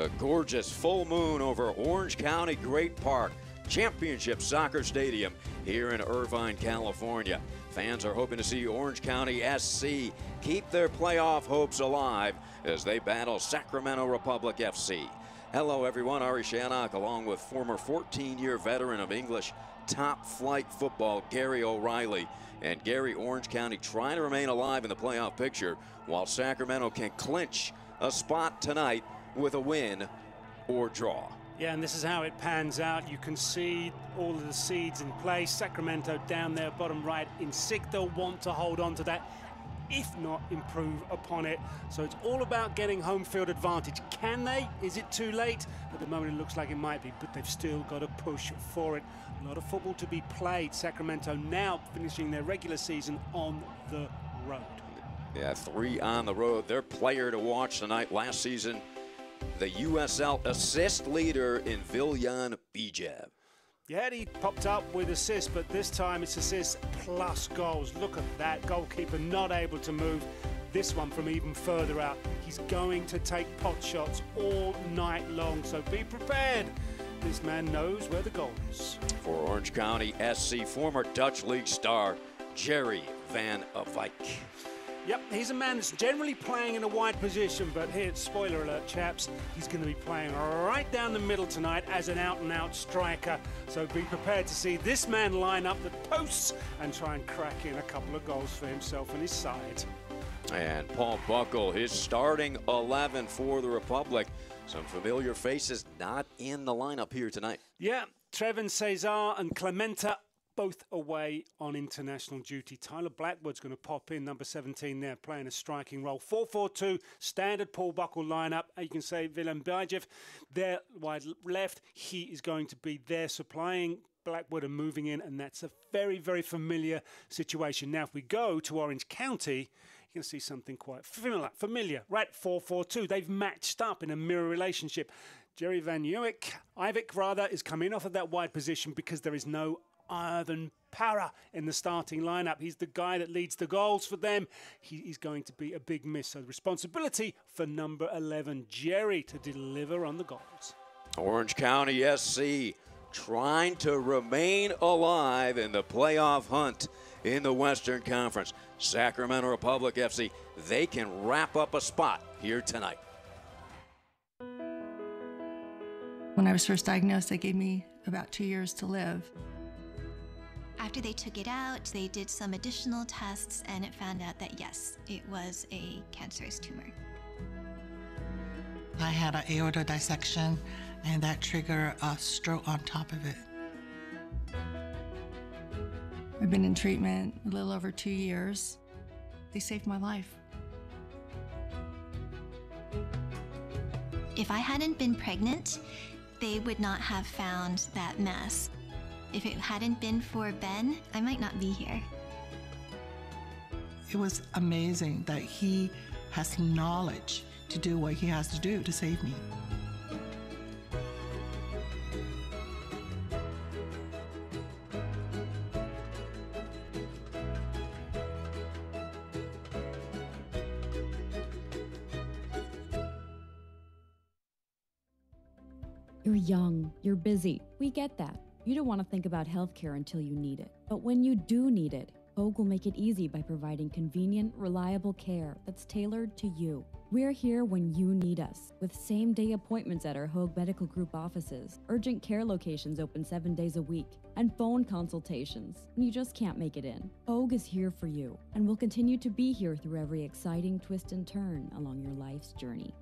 A gorgeous full moon over Orange County Great Park Championship Soccer Stadium here in Irvine, California. Fans are hoping to see Orange County SC keep their playoff hopes alive as they battle Sacramento Republic FC. Hello everyone, Ari Shannock along with former 14-year veteran of English top flight football Gary O'Reilly. And Gary, Orange County trying to remain alive in the playoff picture while Sacramento can clinch a spot tonight with a win or draw. Yeah, and this is how it pans out. You can see all of the seeds in place. Sacramento down there, bottom right in sixth. They'll want to hold on to that, if not improve upon it. So it's all about getting home field advantage. Can they? Is it too late? At the moment it looks like it might be, but they've still got to push for it. A lot of football to be played. Sacramento now finishing their regular season on the road. Yeah, 3 on the road. Their player to watch tonight last season, the USL assist leader in Viljan Bijev. Yeah, he popped up with assists, but this time it's assists plus goals. Look at that, goalkeeper not able to move. This one from even further out. He's going to take pot shots all night long, so be prepared. This man knows where the goal is. For Orange County SC, former Dutch League star Jerry van Wijk. Yep, he's a man that's generally playing in a wide position, but here, spoiler alert, chaps, he's going to be playing right down the middle tonight as an out-and-out striker. So be prepared to see this man line up the posts and try and crack in a couple of goals for himself and his side. And Paul Buckle, his starting 11 for the Republic. Some familiar faces not in the lineup here tonight. Yeah, Trevin Cesar and Clementa both away on international duty. Tyler Blackwood's going to pop in, number 17 there, playing a striking role. 4-4-2, standard Paul Buckle lineup. You can say Viljan Bijev there, wide left. He is going to be there supplying Blackwood and moving in, and that's a very, very familiar situation. Now, if we go to Orange County, you can see something quite familiar. Right, 4-4-2. They've matched up in a mirror relationship. Jerry van Wijk is coming off of that wide position because there is no Ivan Para in the starting lineup. He's the guy that leads the goals for them. He's going to be a big miss. So the responsibility for number 11, Jerry, to deliver on the goals. Orange County SC trying to remain alive in the playoff hunt in the Western Conference. Sacramento Republic FC, they can wrap up a spot here tonight. When I was first diagnosed, they gave me about 2 years to live. After they took it out, they did some additional tests and it found out that yes, it was a cancerous tumor. I had an aorta dissection and that triggered a stroke on top of it. I've been in treatment a little over 2 years. They saved my life. If I hadn't been pregnant, they would not have found that mass. If it hadn't been for Ben, I might not be here. It was amazing that he has knowledge to do what he has to do to save me. You're young, you're busy. We get that. You don't want to think about healthcare until you need it. But when you do need it, Hoag will make it easy by providing convenient, reliable care that's tailored to you. We're here when you need us, with same-day appointments at our Hoag Medical Group offices, urgent care locations open 7 days a week, and phone consultations when you just can't make it in. Hoag is here for you, and will continue to be here through every exciting twist and turn along your life's journey.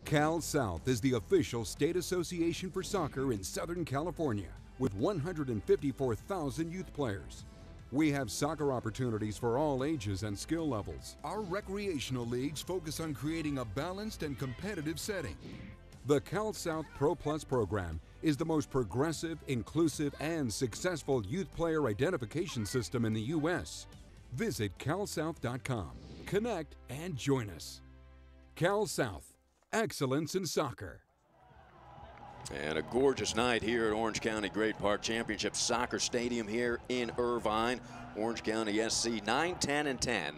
Cal South is the official state association for soccer in Southern California with 154,000 youth players. We have soccer opportunities for all ages and skill levels. Our recreational leagues focus on creating a balanced and competitive setting. The Cal South Pro Plus program is the most progressive, inclusive, and successful youth player identification system in the U.S. Visit calsouth.com, connect, and join us. Cal South. Excellence in soccer. And a gorgeous night here at Orange County Great Park Championship Soccer Stadium here in Irvine. Orange County SC 9-10-10,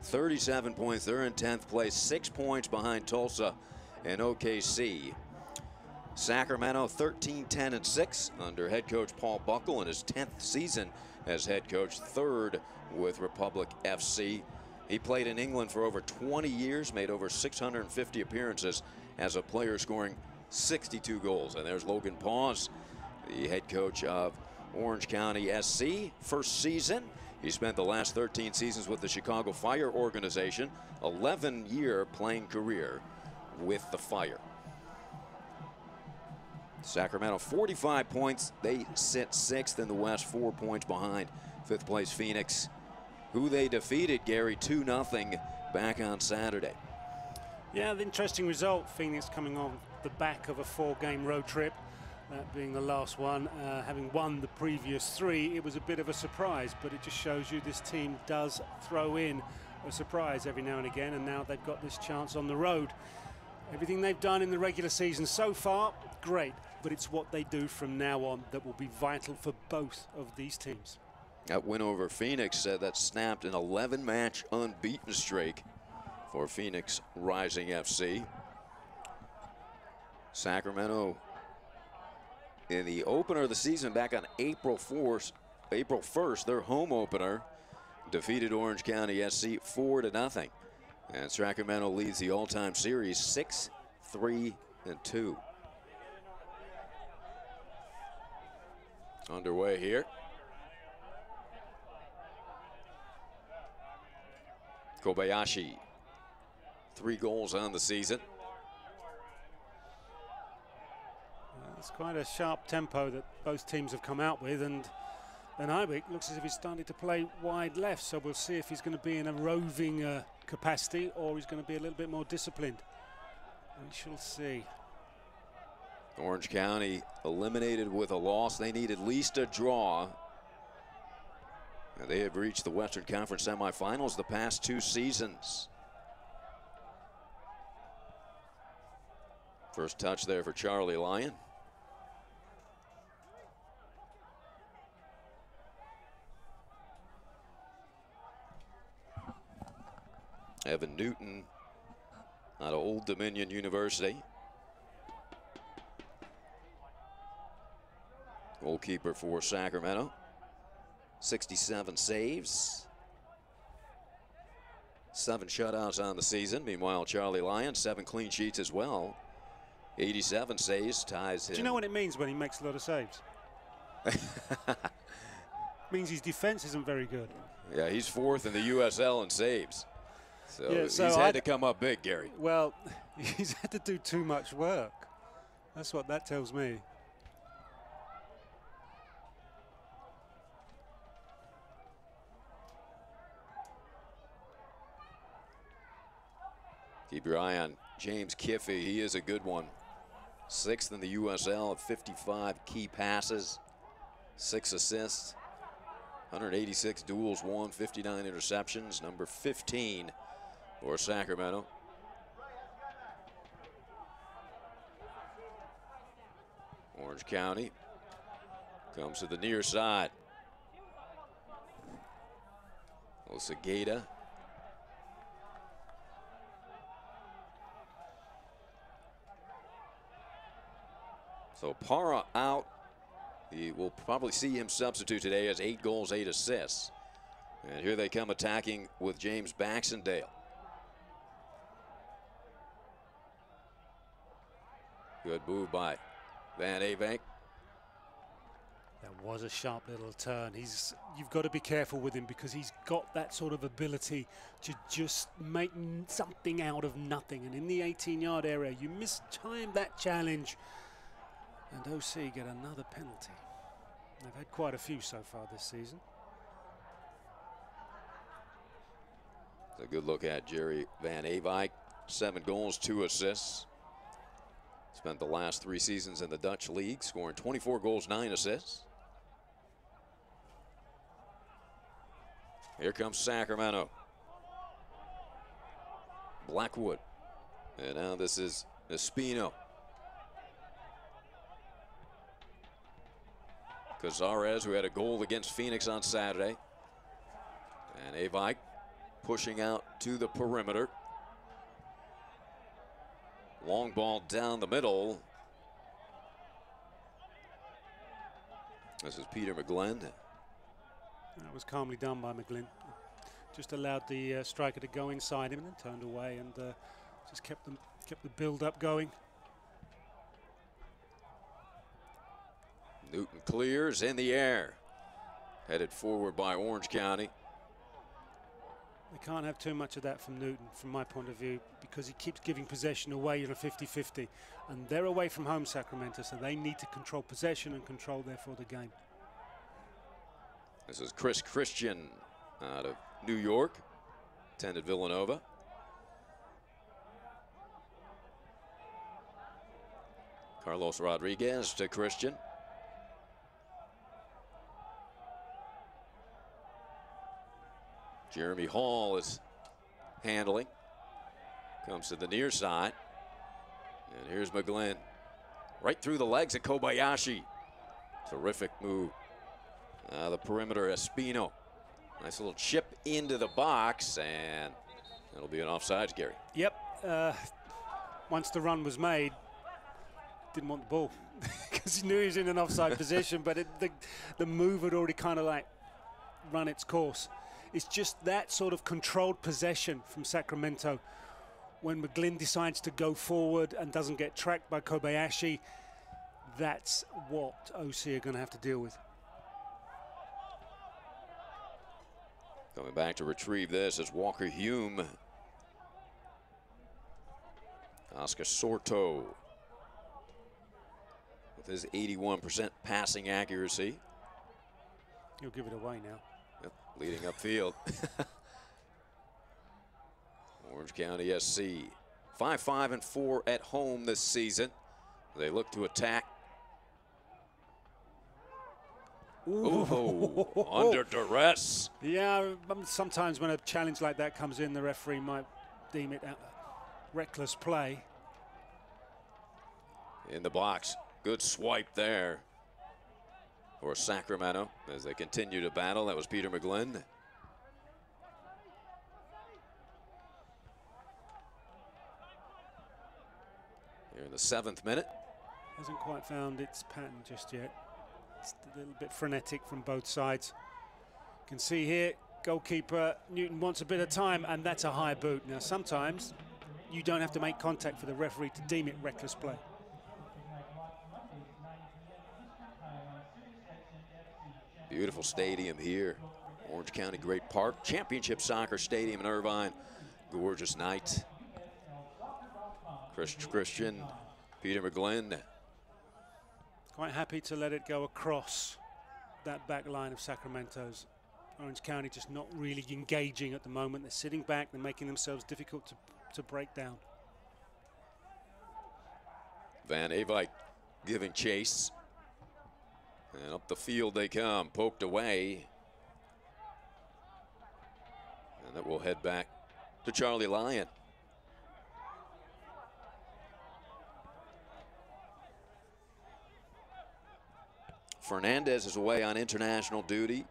37 points. They're in 10th place, 6 points behind Tulsa and OKC. Sacramento 13-10-6 under head coach Paul Buckle in his 10th season as head coach, third with Republic FC. He played in England for over 20 years, made over 650 appearances as a player, scoring 62 goals. And there's Logan Paws, the head coach of Orange County SC. First season, he spent the last 13 seasons with the Chicago Fire organization, 11-year playing career with the Fire. Sacramento 45 points. They sit 6th in the West, 4 points behind 5th place Phoenix, who they defeated, Gary, 2-0 back on Saturday. Yeah, the interesting result. Phoenix coming on the back of a 4-game road trip, that being the last one. Having won the previous 3, it was a bit of a surprise, but it just shows you this team does throw in a surprise every now and again, and now they've got this chance on the road. Everything they've done in the regular season so far, great, but it's what they do from now on that will be vital for both of these teams. That win over Phoenix that snapped an 11-match unbeaten streak for Phoenix Rising FC. Sacramento in the opener of the season back on April 1st, their home opener, defeated Orange County SC 4-0. And Sacramento leads the all-time series 6-3-2. Underway here. Kobayashi, 3 goals on the season. It's quite a sharp tempo that both teams have come out with, and Iwick looks as if he's starting to play wide left, so we'll see if he's going to be in a roving capacity or he's going to be a little bit more disciplined. We shall see. Orange County eliminated with a loss. They need at least a draw. And they have reached the Western Conference semifinals the past 2 seasons. First touch there for Charlie Lyon. Evan Newton out of Old Dominion University. Goalkeeper for Sacramento. 67 saves. 7 shutouts on the season. Meanwhile, Charlie Lyon, 7 clean sheets as well. 87 saves, ties him. Do you know what it means when he makes a lot of saves? Means his defense isn't very good. Yeah, he's 4th in the USL in saves. So, yeah, he's had to come up big, Gary. Well, he's had to do too much work. That's what that tells me. Keep your eye on James Kiffey. He is a good one. 6th in the USL at 55 key passes, 6 assists, 186 duels won, 59 interceptions, number 15 for Sacramento. Orange County comes to the near side. Osageda. So Parra out. We'll probably see him substitute today, as 8 goals, 8 assists. And here they come attacking with James Baxendale. Good move by Van Avank. That was a sharp little turn. You've got to be careful with him because he's got that sort of ability to just make something out of nothing. And in the 18-yard area, you mistimed that challenge. And OC get another penalty. They've had quite a few so far this season. It's a good look at Jerry Van Avank. 7 goals, 2 assists. Spent the last 3 seasons in the Dutch league, scoring 24 goals, 9 assists. Here comes Sacramento. Blackwood. And now this is Espino. Cazares, who had a goal against Phoenix on Saturday. And Avank pushing out to the perimeter. Long ball down the middle. This is Peter McGlynn. That was calmly done by McGlynn. Just allowed the striker to go inside him and then turned away and just kept the build-up going. Newton clears in the air. Headed forward by Orange County. They can't have too much of that from Newton, from my point of view, because he keeps giving possession away in a 50-50. And they're away from home, Sacramento, so they need to control possession and control, therefore, the game. This is Chris Christian out of New York. Attended Villanova. Carlos Rodriguez to Christian. Jeremy Hall is handling. Comes to the near side. And here's McGlynn. Right through the legs of Kobayashi. Terrific move. The perimeter, Espino. Nice little chip into the box, and it'll be an offsides, Gary. Yep. Once the run was made, didn't want the ball because he knew he was in an offside position, but the move had already kind of like run its course. It's just that sort of controlled possession from Sacramento. When McGlynn decides to go forward and doesn't get tracked by Kobayashi, that's what OC are going to have to deal with. Coming back to retrieve this is Walker Hume. Oscar Sorto with his 81% passing accuracy. He'll give it away now. Yep, leading upfield. Orange County SC 5-5-4 at home this season. They look to attack. Ooh, under duress. Yeah, sometimes when a challenge like that comes in, the referee might deem it reckless play. In the box, good swipe there for Sacramento as they continue to battle. That was Peter McGlynn. Here in the 7th minute. Hasn't quite found its pattern just yet. It's a little bit frenetic from both sides. You can see here, goalkeeper Newton wants a bit of time, and that's a high boot. Now, sometimes you don't have to make contact for the referee to deem it reckless play. Beautiful stadium here. Orange County Great Park, Championship Soccer Stadium in Irvine. Gorgeous night. Christian, Peter McGlynn. Quite happy to let it go across that back line of Sacramento's. Orange County just not really engaging at the moment. They're sitting back, they're making themselves difficult to break down. Van Avike giving chase. And up the field they come, poked away. And that will head back to Charlie Lyon. Fernandez is away on international duty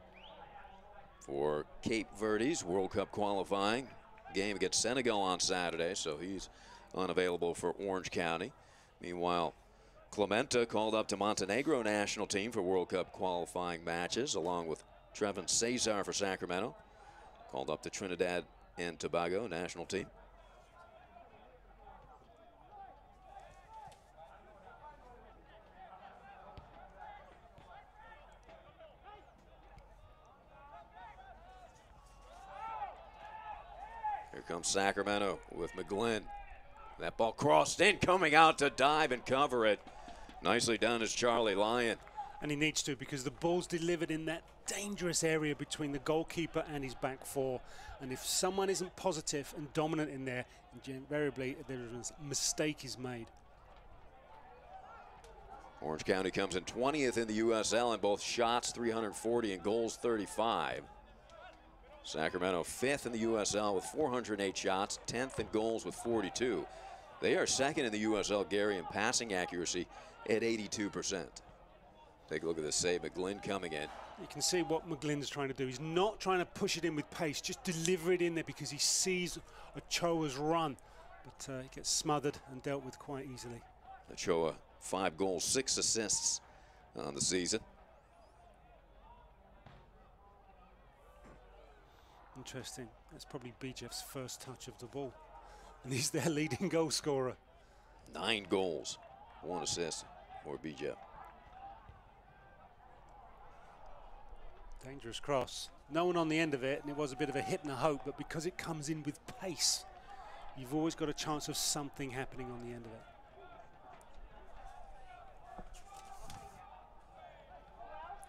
for Cape Verde's World Cup qualifying game against Senegal on Saturday, so he's unavailable for Orange County. Meanwhile, Clementa called up to Montenegro national team for World Cup qualifying matches, along with Trevin Cesar for Sacramento. Called up to Trinidad and Tobago national team. Here comes Sacramento with McGlynn. That ball crossed in, coming out to dive and cover it. Nicely done is Charlie Lyon. And he needs to, because the ball's delivered in that dangerous area between the goalkeeper and his back four. And if someone isn't positive and dominant in there, invariably there is a mistake is made. Orange County comes in 20th in the USL in both shots, 340, and goals, 35. Sacramento 5th in the USL with 408 shots, 10th in goals with 42. They are 2nd in the USL, Gary, in passing accuracy at 82%. Take a look at this save. McGlynn coming in. You can see what McGlynn's trying to do. He's not trying to push it in with pace, just deliver it in there because he sees Ochoa's run but he gets smothered and dealt with quite easily. Ochoa, 5 goals, 6 assists on the season. Interesting. That's probably Bijev's first touch of the ball. And he's their leading goal scorer. 9 goals, 1 assist for Bijev. Dangerous cross. No one on the end of it, and it was a bit of a hit and a hope, but because it comes in with pace, you've always got a chance of something happening on the end of it.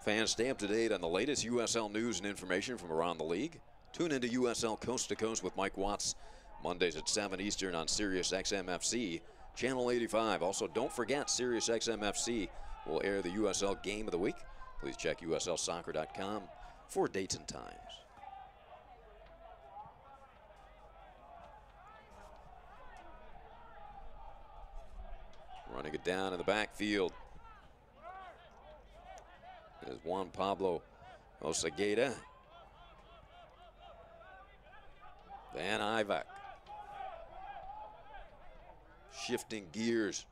Fans, stay up to date on the latest USL news and information from around the league. Tune into USL Coast to Coast with Mike Watts, Mondays at 7 Eastern on Sirius XM FC, Channel 85. Also, don't forget, Sirius XM FC will air the USL Game of the Week. Please check USLsoccer.com for dates and times. Running it down in the backfield is Juan Pablo Osegueda. Van Ivak. Shifting gears.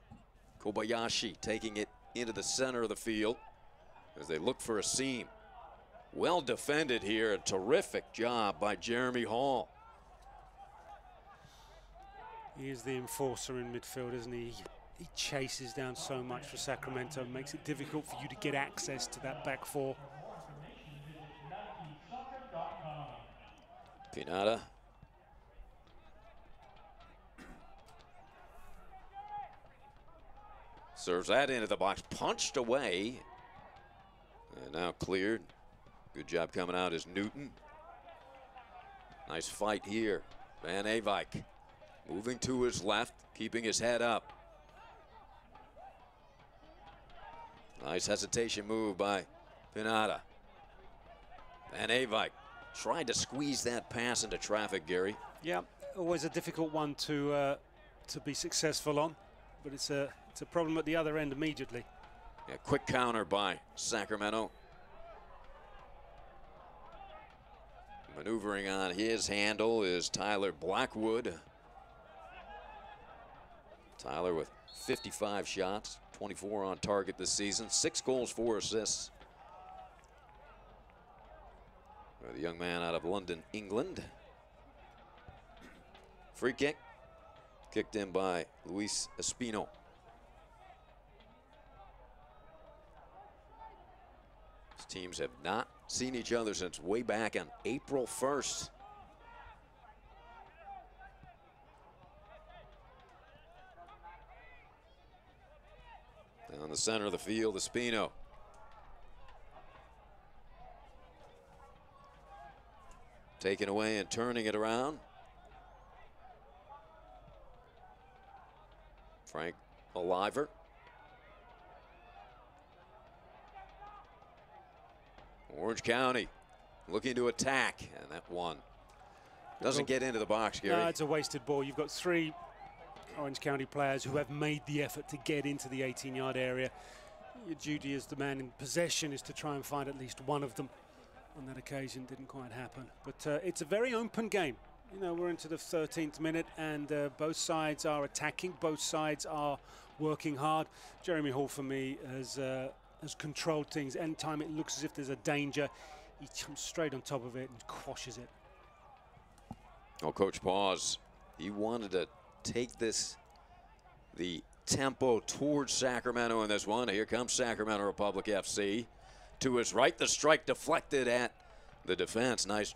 Kobayashi taking it into the center of the field as they look for a seam. Well defended here. A terrific job by Jeremy Hall. He is the enforcer in midfield, isn't he? He chases down so much for Sacramento, makes it difficult for you to get access to that back four. Pinata. Serves that into the box, punched away. And now cleared. Good job coming out is Newton. Nice fight here. Van Avik moving to his left, keeping his head up. Nice hesitation move by Pinata. Van Avik tried to squeeze that pass into traffic, Gary. Yeah, always a difficult one to be successful on, but it's a problem at the other end immediately. Yeah, quick counter by Sacramento. Maneuvering on his handle is Tyler Blackwood. Tyler with 55 shots, 24 on target this season, 6 goals, 4 assists. The young man out of London, England. Free kick, kicked in by Luis Espino. These teams have not seen each other since way back on April 1st. Down the center of the field, Espino. Taking away and turning it around. Frank Oliver. Orange County looking to attack, and that one doesn't get into the box, Gary. No, it's a wasted ball. You've got 3 Orange County players who have made the effort to get into the 18-yard area. Your duty as the man in possession is to try and find at least one of them. On that occasion, didn't quite happen. But it's a very open game. You know, we're into the 13th minute, and both sides are attacking. Both sides are working hard. Jeremy Hall, for me, has controlled things. Anytime it looks as if there's a danger, he jumps straight on top of it and quashes it. Oh, Coach Paws, he wanted to take the tempo towards Sacramento in this one. Here comes Sacramento Republic FC. To his right, the strike deflected at the defense. Nice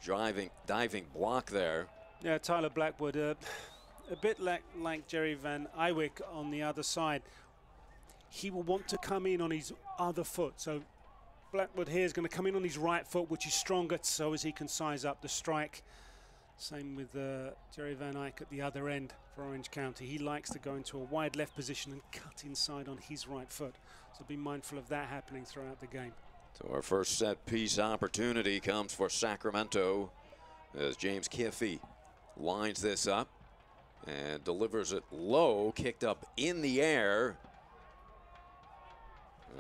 diving block there. Yeah, Tyler Blackwood, a bit like Jerry Van Iwick on the other side. He will want to come in on his other foot. So Blackwood here is going to come in on his right foot, which is stronger, so as he can size up the strike. Same with Jerry Van Eyck at the other end for Orange County. He likes to go into a wide left position and cut inside on his right foot. So be mindful of that happening throughout the game. So our first set piece opportunity comes for Sacramento as James Kiffey lines this up and delivers it low, kicked up in the air.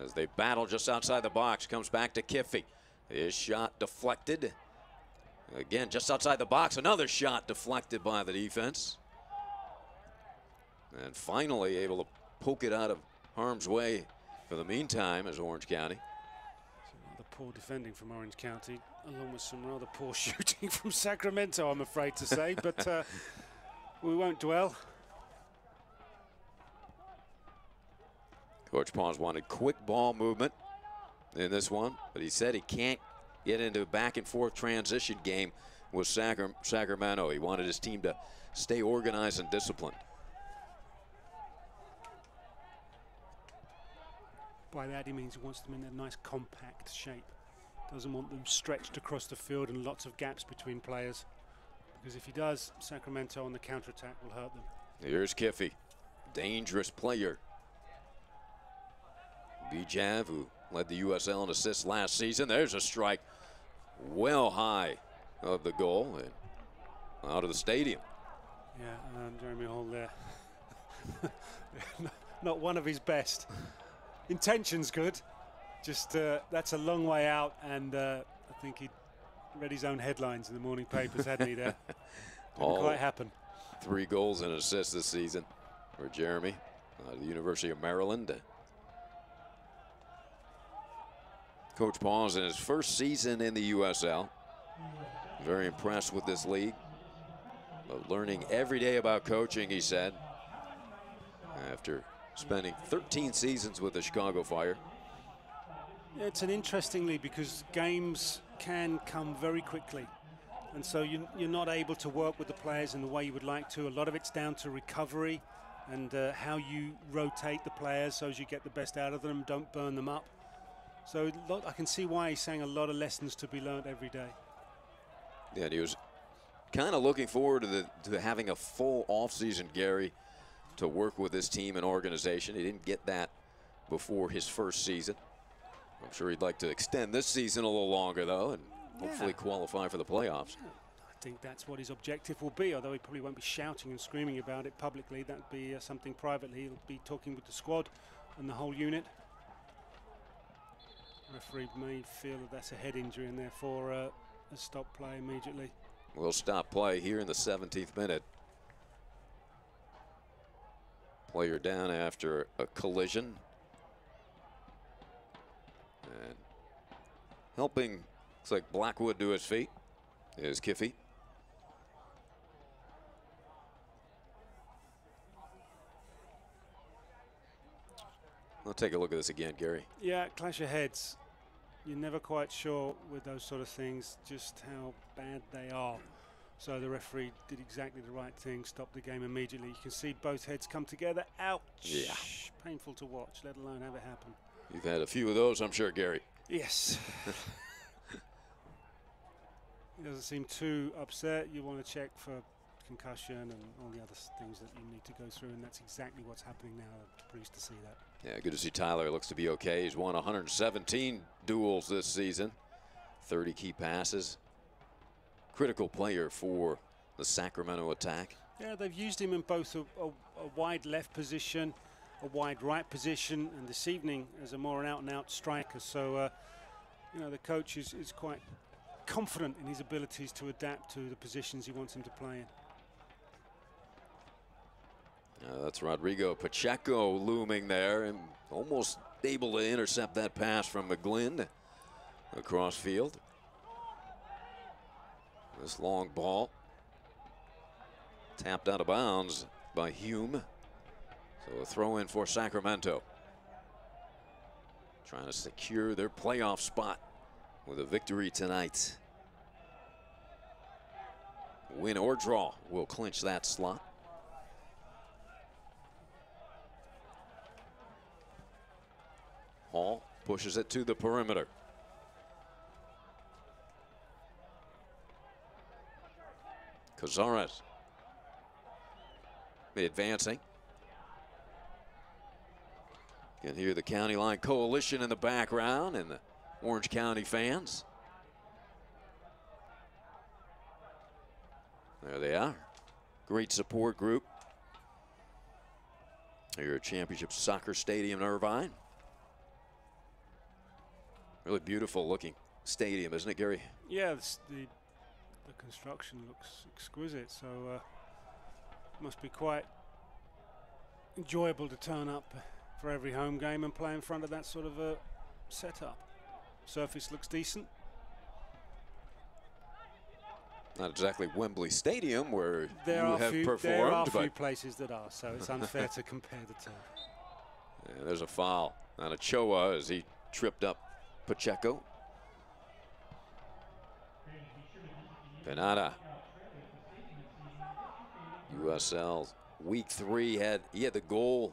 As they battle just outside the box, comes back to Kiffey. His shot deflected. Again, just outside the box, another shot deflected by the defense. And finally able to poke it out of harm's way for the meantime as Orange County. Rather poor defending from Orange County, along with some rather poor shooting from Sacramento, I'm afraid to say, but we won't dwell. Coach Paws wanted quick ball movement in this one, but he said he can't get into a back and forth transition game with Sacramento. He wanted his team to stay organized and disciplined. By that he means he wants them in a nice compact shape. Doesn't want them stretched across the field and lots of gaps between players. Because if he does, Sacramento on the counterattack will hurt them. Here's Kiffey, dangerous player. Bijav, who led the USL in assists last season. There's a strike well high of the goal and out of the stadium. Yeah, Jeremy Hall there. Not one of his best. Intention's good. Just that's a long way out, and I think he read his own headlines in the morning papers, hadn't he? There didn't quite happen. 3 goals and assists this season for Jeremy, the University of Maryland. Coach Paws in his first season in the USL. Very impressed with this league. But learning every day about coaching, he said, after spending 13 seasons with the Chicago Fire. Yeah, it's an interesting league because games can come very quickly. And so you're not able to work with the players in the way you would like to. A lot of it's down to recovery and how you rotate the players so as you get the best out of them, don't burn them up. So I can see why he's saying a lot of lessons to be learned every day. Yeah, and he was kind of looking forward to having a full offseason, Gary, to work with this team and organization. He didn't get that before his first season. I'm sure he'd like to extend this season a little longer, though, and hopefully qualify for the playoffs. I think that's what his objective will be, although he probably won't be shouting and screaming about it publicly. That would be something privately. He'll be talking with the squad and the whole unit. Referee may feel that that's a head injury and therefore a stop play immediately. We'll stop play here in the 17th minute. Player down after a collision. And helping, looks like Blackwood to his feet, is Kiffey. We'll take a look at this again, Gary. Yeah, clash of heads. You're never quite sure with those sort of things just how bad they are. So the referee did exactly the right thing, stopped the game immediately. You can see both heads come together. Ouch. Yeah. Painful to watch, let alone have it happen. You've had a few of those, I'm sure, Gary. Yes. He doesn't seem too upset. You want to check for concussion and all the other things that you need to go through, and that's exactly what's happening now. I'm pleased to see that. Yeah, good to see Tyler. Looks to be okay. He's won 117 duels this season, 30 key passes. Critical player for the Sacramento attack. Yeah, they've used him in both a wide left position, a wide right position, and this evening as a more out-and-out striker. So, you know, the coach is quite confident in his abilities to adapt to the positions he wants him to play in. That's Rodrigo Pacheco looming there and almost able to intercept that pass from McGlynn across field. This long ball tapped out of bounds by Hume. So a throw in for Sacramento. Trying to secure their playoff spot with a victory tonight. Win or draw will clinch that slot. Hall pushes it to the perimeter. Cazares advancing. You can hear the County Line Coalition in the background and the Orange County fans. There they are. Great support group here at Championship Soccer Stadium in Irvine. Really beautiful looking stadium, isn't it, Gary? Yeah, the construction looks exquisite, so must be quite enjoyable to turn up for every home game and play in front of that sort of a setup. Surface looks decent. Not exactly Wembley Stadium where you have performed. There are a few places that are, so it's unfair to compare the two. Yeah, there's a foul on Ochoa as he tripped up Pacheco. Penada. USL week 3 he had the goal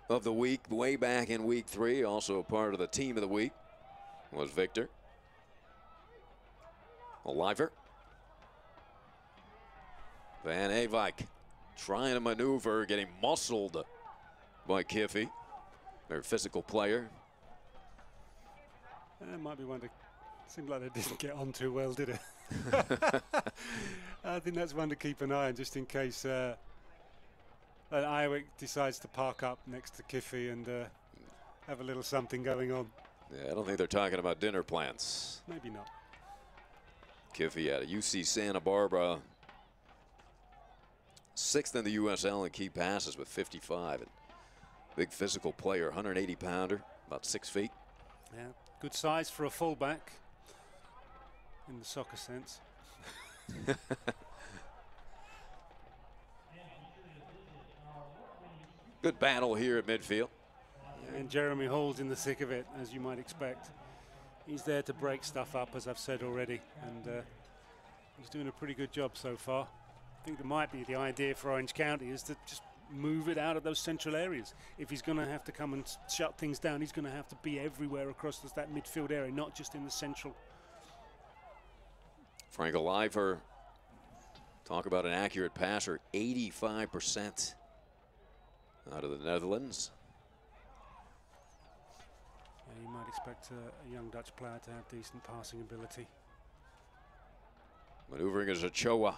of the week way back in week 3. Also a part of the team of the week was Victor. Oliver. Van Avik trying to maneuver, getting muscled by Kiffy, their physical player. It might be one to, seemed like they didn't get on too well, did it? I think that's one to keep an eye on, just in case Iwick decides to park up next to Kiffy and have a little something going on. Yeah, I don't think they're talking about dinner plans. Maybe not. Kiffy at UC Santa Barbara, 6th in the USL in key passes with 55. And big physical player, 180-pounder, about 6 feet. Yeah, good size for a fullback in the soccer sense. Good battle here at midfield. And Jeremy Hall's in the thick of it, as you might expect. He's there to break stuff up, as I've said already, and he's doing a pretty good job so far. I think there might be the idea for Orange County is to just move it out of those central areas. If he's going to have to come and shut things down, he's going to have to be everywhere across that midfield area, not just in the central. Frank Oliver, talk about an accurate passer, 85% out of the Netherlands. Yeah, you might expect a young Dutch player to have decent passing ability. Maneuvering is Ochoa.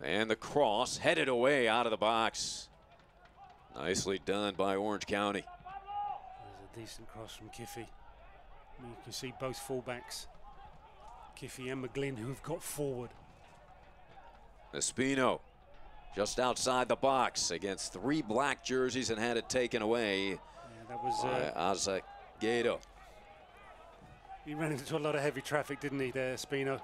And the cross headed away out of the box. Nicely done by Orange County. There's a decent cross from Kiffy. I mean, you can see both fullbacks, Kiffy and McGlynn, who've got forward. Espino just outside the box against 3 black jerseys and had it taken away. Yeah, that was by Azevedo. He ran into a lot of heavy traffic, didn't he, there, Espino?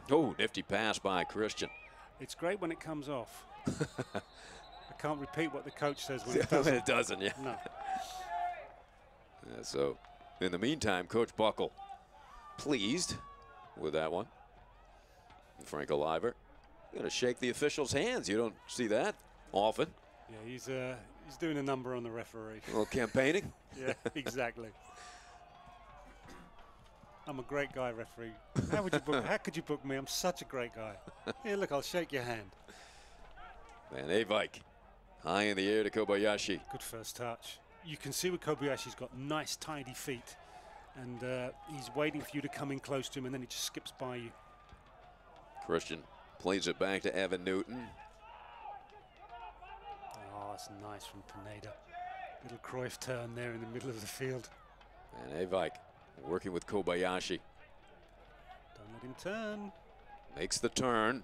Oh, nifty pass by Christian. It's great when it comes off. I can't repeat what the coach says when it doesn't. It doesn't, yeah. No. Yeah, so, in the meantime, Coach Buckle pleased with that one. And Frank Oliver going to shake the official's hands. You don't see that often. Yeah, he's doing a number on the referee. A little campaigning. Yeah, exactly. I'm a great guy, referee. How could you book me? I'm such a great guy. Here, look, I'll shake your hand. Van Avik, high in the air to Kobayashi. Good first touch. You can see with Kobayashi's got nice, tidy feet. And he's waiting for you to come in close to him, and then he just skips by you. Christian plays it back to Evan Newton. Oh, that's nice from Pineda. Little Cruyff turn there in the middle of the field. And Avik working with Kobayashi. Don't let him turn. Makes the turn.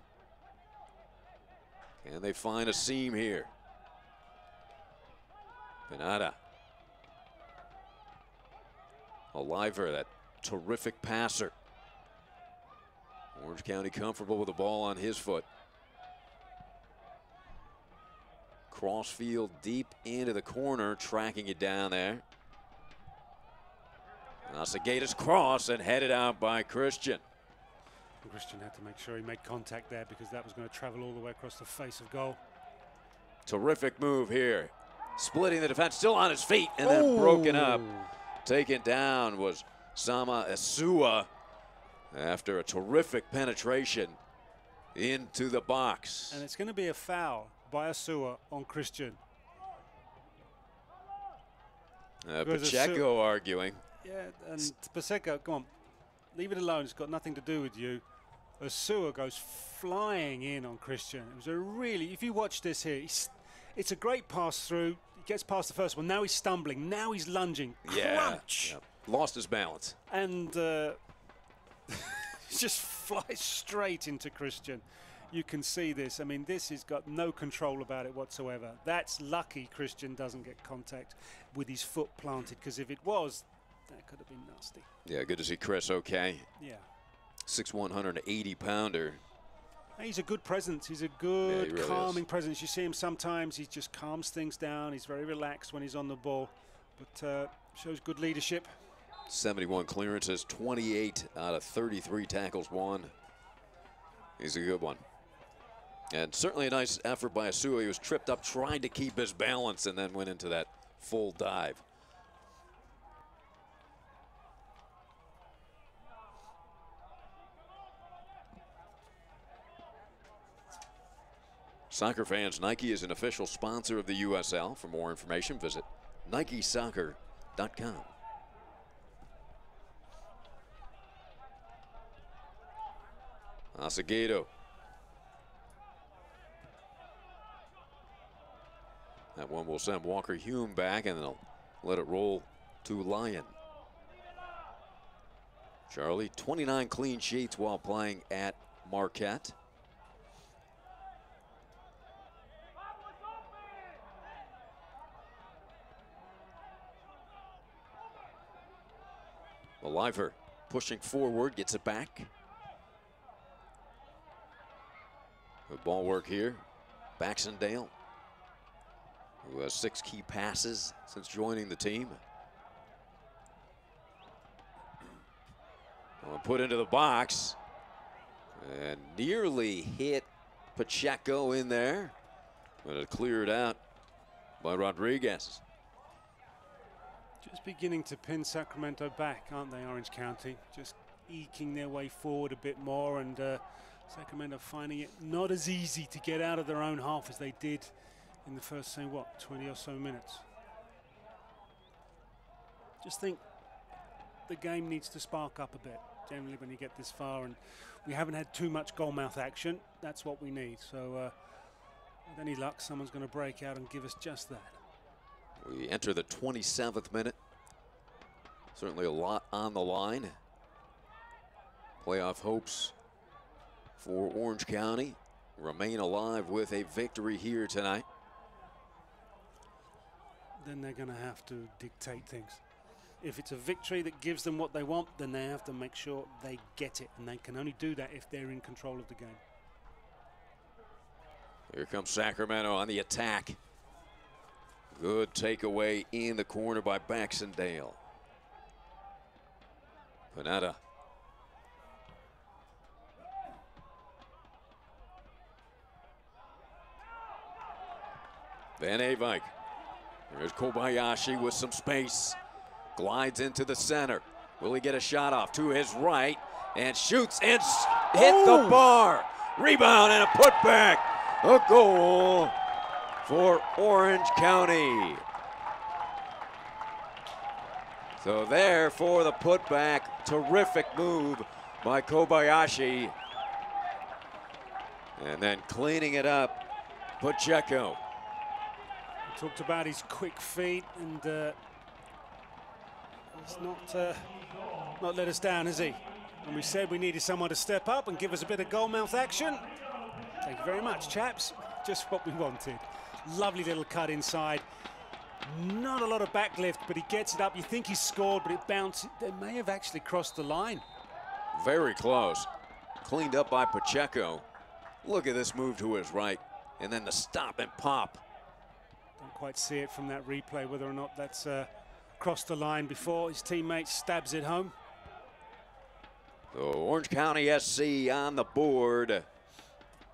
Can they find a seam here? Pineda. Oliver, that terrific passer. Orange County comfortable with the ball on his foot. Crossfield deep into the corner, tracking it down there. Nasagata's cross and headed out by Christian. And Christian had to make sure he made contact there because that was going to travel all the way across the face of goal. Terrific move here. Splitting the defense, still on his feet, and then broken up. Taken down was Sama Esua after a terrific penetration into the box. And it's going to be a foul by Esua on Christian. Pacheco arguing. Yeah, and Pacheco, come on, leave it alone. It's got nothing to do with you. Esua goes flying in on Christian. It was a really, if you watch this here, it's a great pass through. He gets past the first one. Now he's stumbling. Now he's lunging. Yeah. Crunch. Yeah. Lost his balance. And just flies straight into Christian. You can see this. I mean, this has got no control about it whatsoever. That's lucky Christian doesn't get contact with his foot planted, because if it was, that could have been nasty. Yeah, good to see Chris okay. Yeah. 6'1", 180-pounder. He's a good presence. He's a good, really calming presence. You see him sometimes, he just calms things down. He's very relaxed when he's on the ball, but shows good leadership. 71 clearances, 28 out of 33 tackles won. He's a good one. And certainly a nice effort by Asua. He was tripped up trying to keep his balance and then went into that full dive. Soccer fans, Nike is an official sponsor of the USL. For more information, visit NikeSoccer.com. Acevedo. That one will send Walker Hume back, and they'll let it roll to Lyon. Charlie, 29 clean sheets while playing at Marquette. Oliver pushing forward, gets it back. Good ball work here. Baxendale, who has 6 key passes since joining the team. Put into the box and nearly hit Pacheco in there, but it cleared out by Rodriguez. Just beginning to pin Sacramento back, aren't they, Orange County? Just eking their way forward a bit more, and Sacramento finding it not as easy to get out of their own half as they did in the first, say, what, 20 or so minutes. Just think the game needs to spark up a bit, generally, when you get this far, and we haven't had too much goalmouth action. That's what we need. So with any luck, someone's going to break out and give us just that. We enter the 27th minute. Certainly a lot on the line. Playoff hopes for Orange County remain alive with a victory here tonight. Then they're going to have to dictate things. If it's a victory that gives them what they want, then they have to make sure they get it, and they can only do that if they're in control of the game. Here comes Sacramento on the attack. Good takeaway in the corner by Baxendale. Panetta. Van Avike. There's Kobayashi with some space. Glides into the center. Will he get a shot off to his right and shoots and hit the bar? Rebound and a putback. A goal for Orange County. So there for the putback. Terrific move by Kobayashi. And then cleaning it up, Pacheco. We talked about his quick feet, and he's not let us down, has he? And we said we needed someone to step up and give us a bit of goalmouth action. Thank you very much, chaps. Just what we wanted. Lovely little cut inside. Not a lot of backlift, but he gets it up. You think he's scored, but it bounced. They may have actually crossed the line. Very close. Cleaned up by Pacheco. Look at this move to his right. And then the stop and pop. Don't quite see it from that replay, whether or not that's crossed the line before his teammate stabs it home. So Orange County SC on the board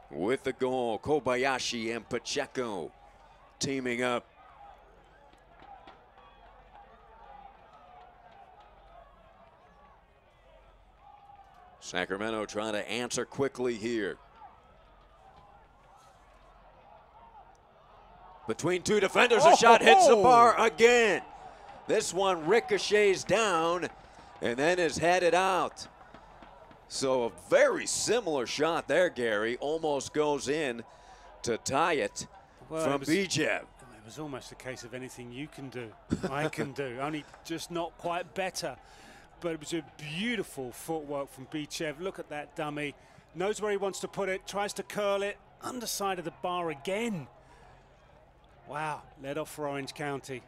with the goal. Kobayashi and Pacheco teaming up. Sacramento trying to answer quickly here. Between two defenders, a shot hits the bar again. This one ricochets down and then is headed out. So a very similar shot there, Gary. Almost goes in to tie it from Bijev. It was almost a case of anything you can do, I can do. Only just not quite better. but it was a beautiful footwork from Bichev. Look at that dummy. Knows where he wants to put it, tries to curl it, underside of the bar again. Wow, led off for Orange County.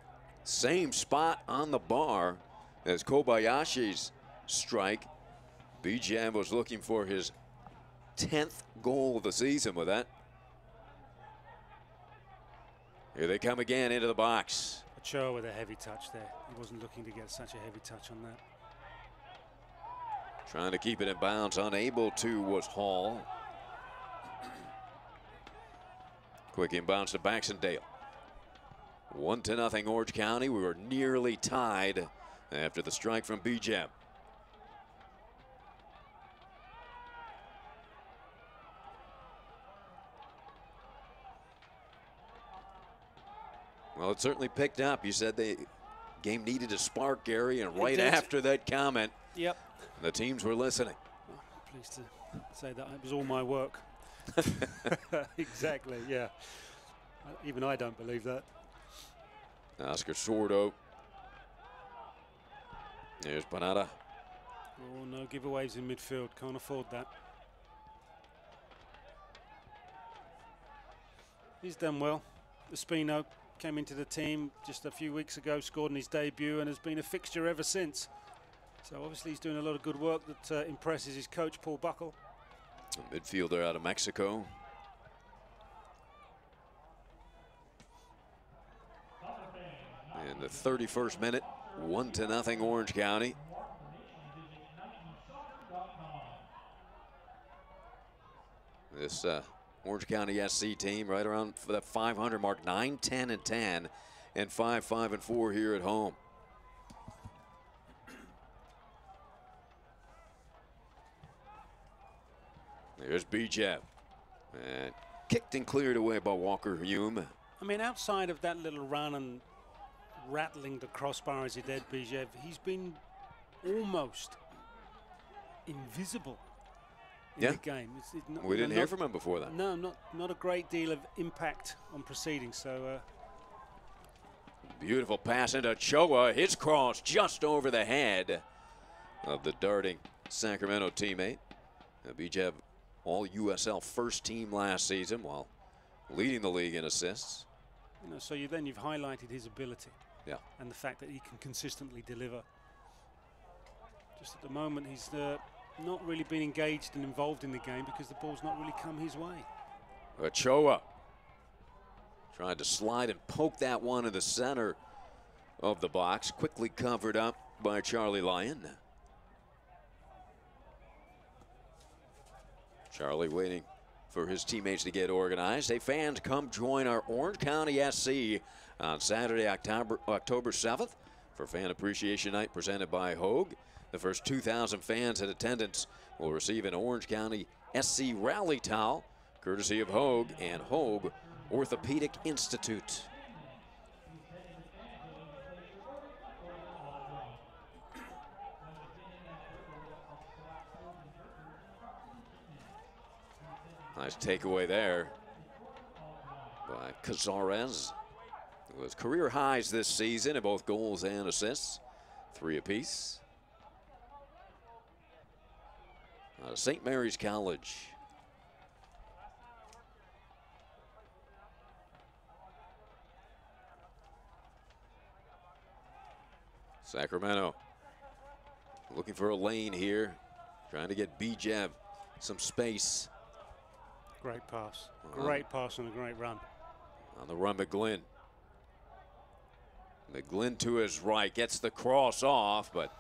Same spot on the bar as Kobayashi's strike. Bichev was looking for his 10th goal of the season with that. Here they come again into the box. Ochoa with a heavy touch there. He wasn't looking to get such a heavy touch on that. Trying to keep it in bounds, unable to was Hall. Quick inbounds to Baxendale. 1-0 Orange County. We were nearly tied after the strike from Bichev. Well, it certainly picked up. You said the game needed a spark, Gary, and right after that comment, yep, the teams were listening. I'm pleased to say that it was all my work. Exactly, yeah. Even I don't believe that. Oscar Sordo. There's Panada. Oh, no giveaways in midfield. Can't afford that. He's done well. Espino came into the team just a few weeks ago, scored in his debut, and has been a fixture ever since. So obviously he's doing a lot of good work that impresses his coach, Paul Buckle. A midfielder out of Mexico. In the 31st minute, 1-0 Orange County. This Orange County SC team right around for that 500 mark, 9-10-10, and 5-5-4 here at home. There's Bichev. And kicked and cleared away by Walker Hume. I mean, outside of that little run and rattling the crossbar as he did, Bichev, he's been almost invisible in the game. It's not, we didn't hear from him before that. No, not a great deal of impact on proceedings. So beautiful pass into Ochoa. His cross just over the head of the darting Sacramento teammate. Bichev, all USL first team last season while leading the league in assists. You know, so you've highlighted his ability. Yeah. And the fact that he can consistently deliver. Just at the moment, he's not really been engaged and involved in the game because the ball's not really come his way. Ochoa tried to slide and poke that one in the center of the box. Quickly covered up by Charlie Lyon. Charlie waiting for his teammates to get organized. Hey, fans, come join our Orange County SC on Saturday, October 7th for Fan Appreciation Night presented by Hogue. The first 2,000 fans in attendance will receive an Orange County SC rally towel, courtesy of Hogue and Hogue Orthopedic Institute. Nice takeaway there by Cazares. It was career highs this season in both goals and assists, 3 apiece. St. Mary's College. Sacramento looking for a lane here, trying to get Bichev some space. Great pass. Great pass and a great run. On the run, McGlynn. McGlynn to his right, gets the cross off, but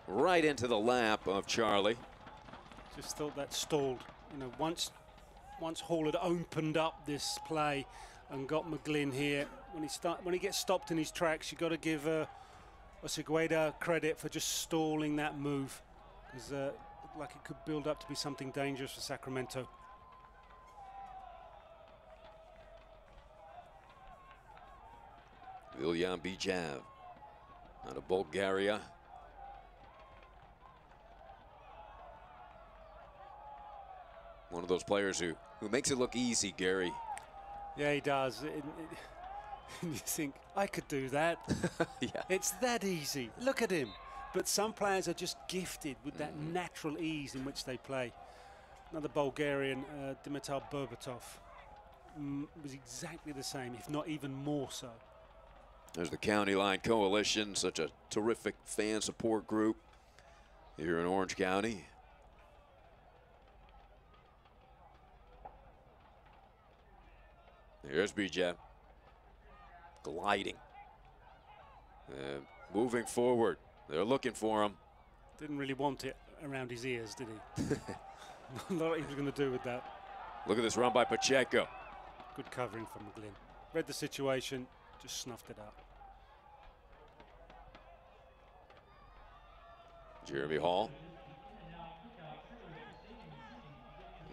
right into the lap of Charlie. Just thought that stalled. You know, once Hall had opened up this play and got McGlynn here, when he gets stopped in his tracks, you got to give Osegueda credit for just stalling that move, because it looked like it could build up to be something dangerous for Sacramento. Viljan Bichev out of Bulgaria. One of those players who makes it look easy, Gary. Yeah, he does. And you think, I could do that. Yeah. It's that easy. Look at him. but some players are just gifted with that natural ease in which they play. Another Bulgarian, Dimitar Berbatov, was exactly the same, if not even more so. There's the County Line Coalition, such a terrific fan support group here in Orange County. Here's Bijev, gliding, moving forward. They're looking for him. Didn't really want it around his ears, did he? Not what he was going to do with that. Look at this run by Pacheco. Good covering from McGlynn. Read the situation, just snuffed it out. Jeremy Hall.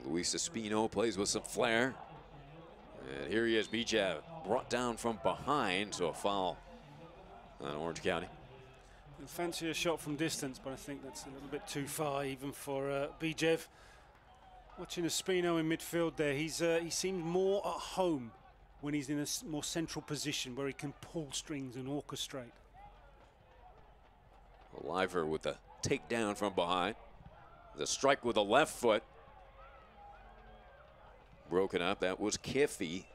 Luis Espino plays with some flair. And here he is, Bijev, brought down from behind, so a foul on Orange County. I'd fancy a shot from distance, but I think that's a little bit too far even for Bijev. Watching Espino in midfield there, he seems more at home when he's in a more central position where he can pull strings and orchestrate. Oliver with the takedown from behind. The strike with the left foot. Broken up, that was Kiffy.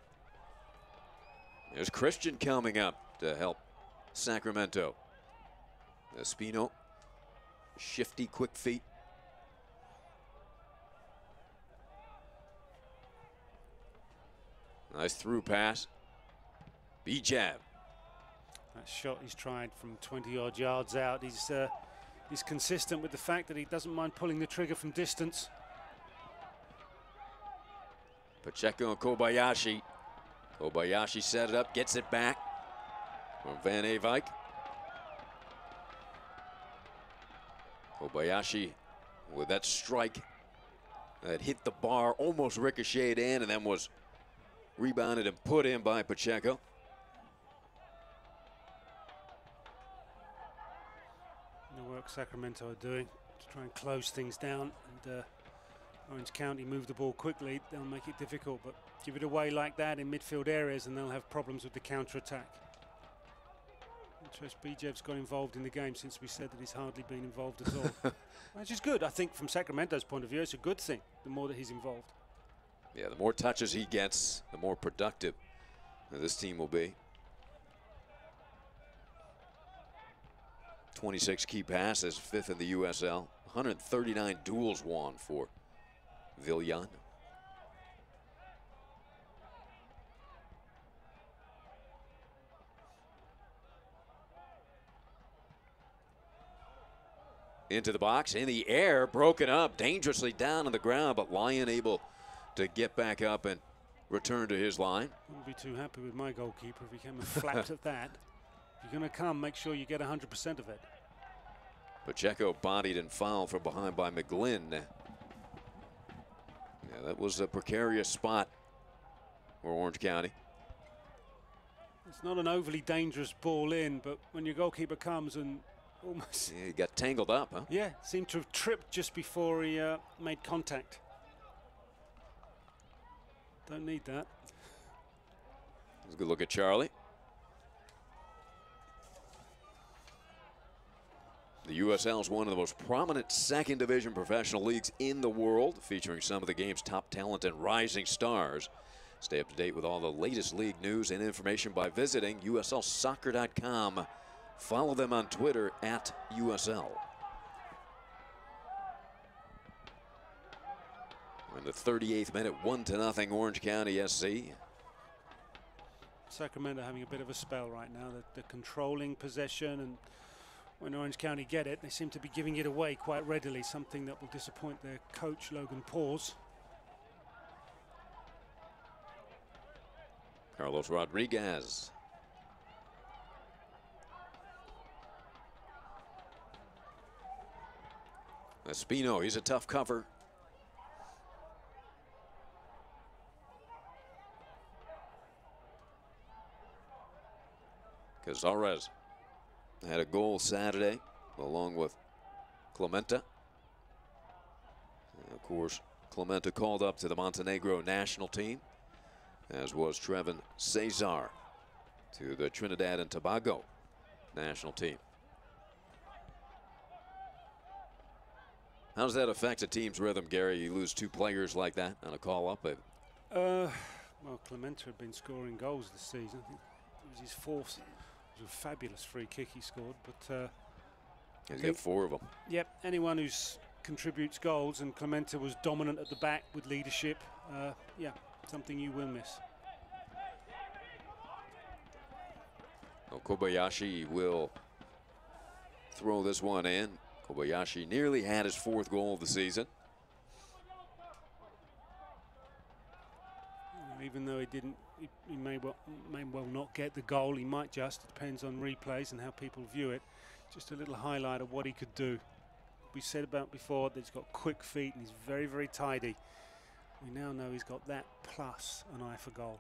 There's Christian coming up to help Sacramento. Espino, shifty, quick feet. Nice through pass. Bijev. That shot he's tried from 20-odd yards out. He's consistent with the fact that he doesn't mind pulling the trigger from distance. Pacheco and Kobayashi. Kobayashi set it up, gets it back from Van Avijk. Kobayashi with that strike that hit the bar, almost ricocheted in, and then was rebounded and put in by Pacheco. The work Sacramento are doing to try and close things down, and Orange County move the ball quickly. They'll make it difficult, but give it away like that in midfield areas and they'll have problems with the counter-attack. Interest Bijev's got involved in the game since we said that he's hardly been involved at all. Which is good. I think from Sacramento's point of view, it's a good thing, the more that he's involved. Yeah, the more touches he gets, the more productive this team will be. 26 key passes, 5th in the USL. 139 duels won for Villan. Into the box, in the air, broken up, dangerously down on the ground, but Lyon able to get back up and return to his line. Wouldn't be too happy with my goalkeeper if he came and flapped at that. If you're going to come, make sure you get 100% of it. Pacheco bodied and fouled from behind by McGlynn. Yeah, that was a precarious spot for Orange County. It's not an overly dangerous ball in, but when your goalkeeper comes and almost... Yeah, he got tangled up, huh? Yeah, seemed to have tripped just before he made contact. Don't need that. Let's go look at Charlie. The USL is one of the most prominent second division professional leagues in the world, featuring some of the game's top talent and rising stars. Stay up to date with all the latest league news and information by visiting uslsoccer.com. Follow them on Twitter at USL. We're in the 38th minute, 1-0 Orange County SC. Sacramento having a bit of a spell right now. They're controlling possession, and when Orange County get it, they seem to be giving it away quite readily, something that will disappoint their coach, Logan Paws. Carlos Rodriguez. Espino, he's a tough cover. Cazares had a goal Saturday along with Clementa. And of course, Clementa called up to the Montenegro national team, as was Trevin Cesar to the Trinidad and Tobago national team. How does that affect a team's rhythm, Gary? You lose 2 players like that on a call-up. Well, Clemente had been scoring goals this season. I think it was his 4th. It was a fabulous free kick he scored. But he's got 4 of them. Yep, anyone who contributes goals, and Clemente was dominant at the back with leadership. Yeah, something you will miss. Well, Kobayashi will throw this one in. Kobayashi nearly had his 4th goal of the season. Even though he may well not get the goal. He might just. It depends on replays and how people view it. Just a little highlight of what he could do. We said about before that he's got quick feet and he's very, very tidy. We now know he's got that plus an eye for goal.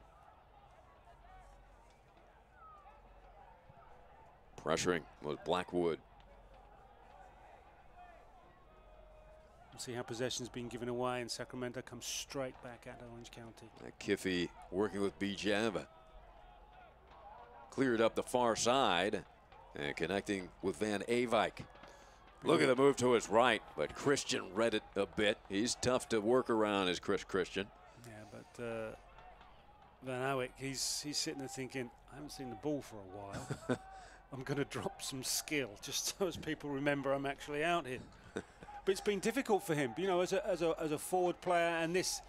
Pressuring was Blackwood. See how possession's been given away, and Sacramento comes straight back at Orange County. Kiffy working with Bijev. Cleared up the far side and connecting with Van Avijk. Look at the move to his right, but Christian read it a bit. He's tough to work around, is Christian. Yeah, but Van Avijk, he's sitting there thinking, I haven't seen the ball for a while. I'm going to drop some skill just so as people remember I'm actually out here. But it's been difficult for him, you know, as a forward player, and this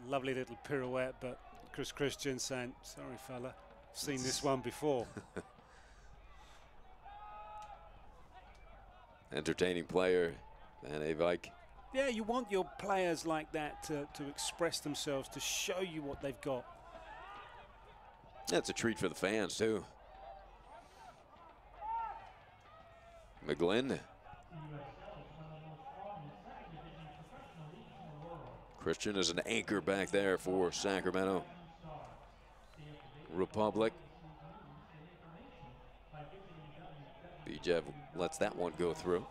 lovely little pirouette. But Christian saying, "Sorry, fella, seen this one before." Entertaining player, Van Avijk. Yeah, you want your players like that to express themselves, to show you what they've got. That's a treat for the fans too. McGlynn. Christian is an anchor back there for Sacramento Republic. Bijev lets that one go through.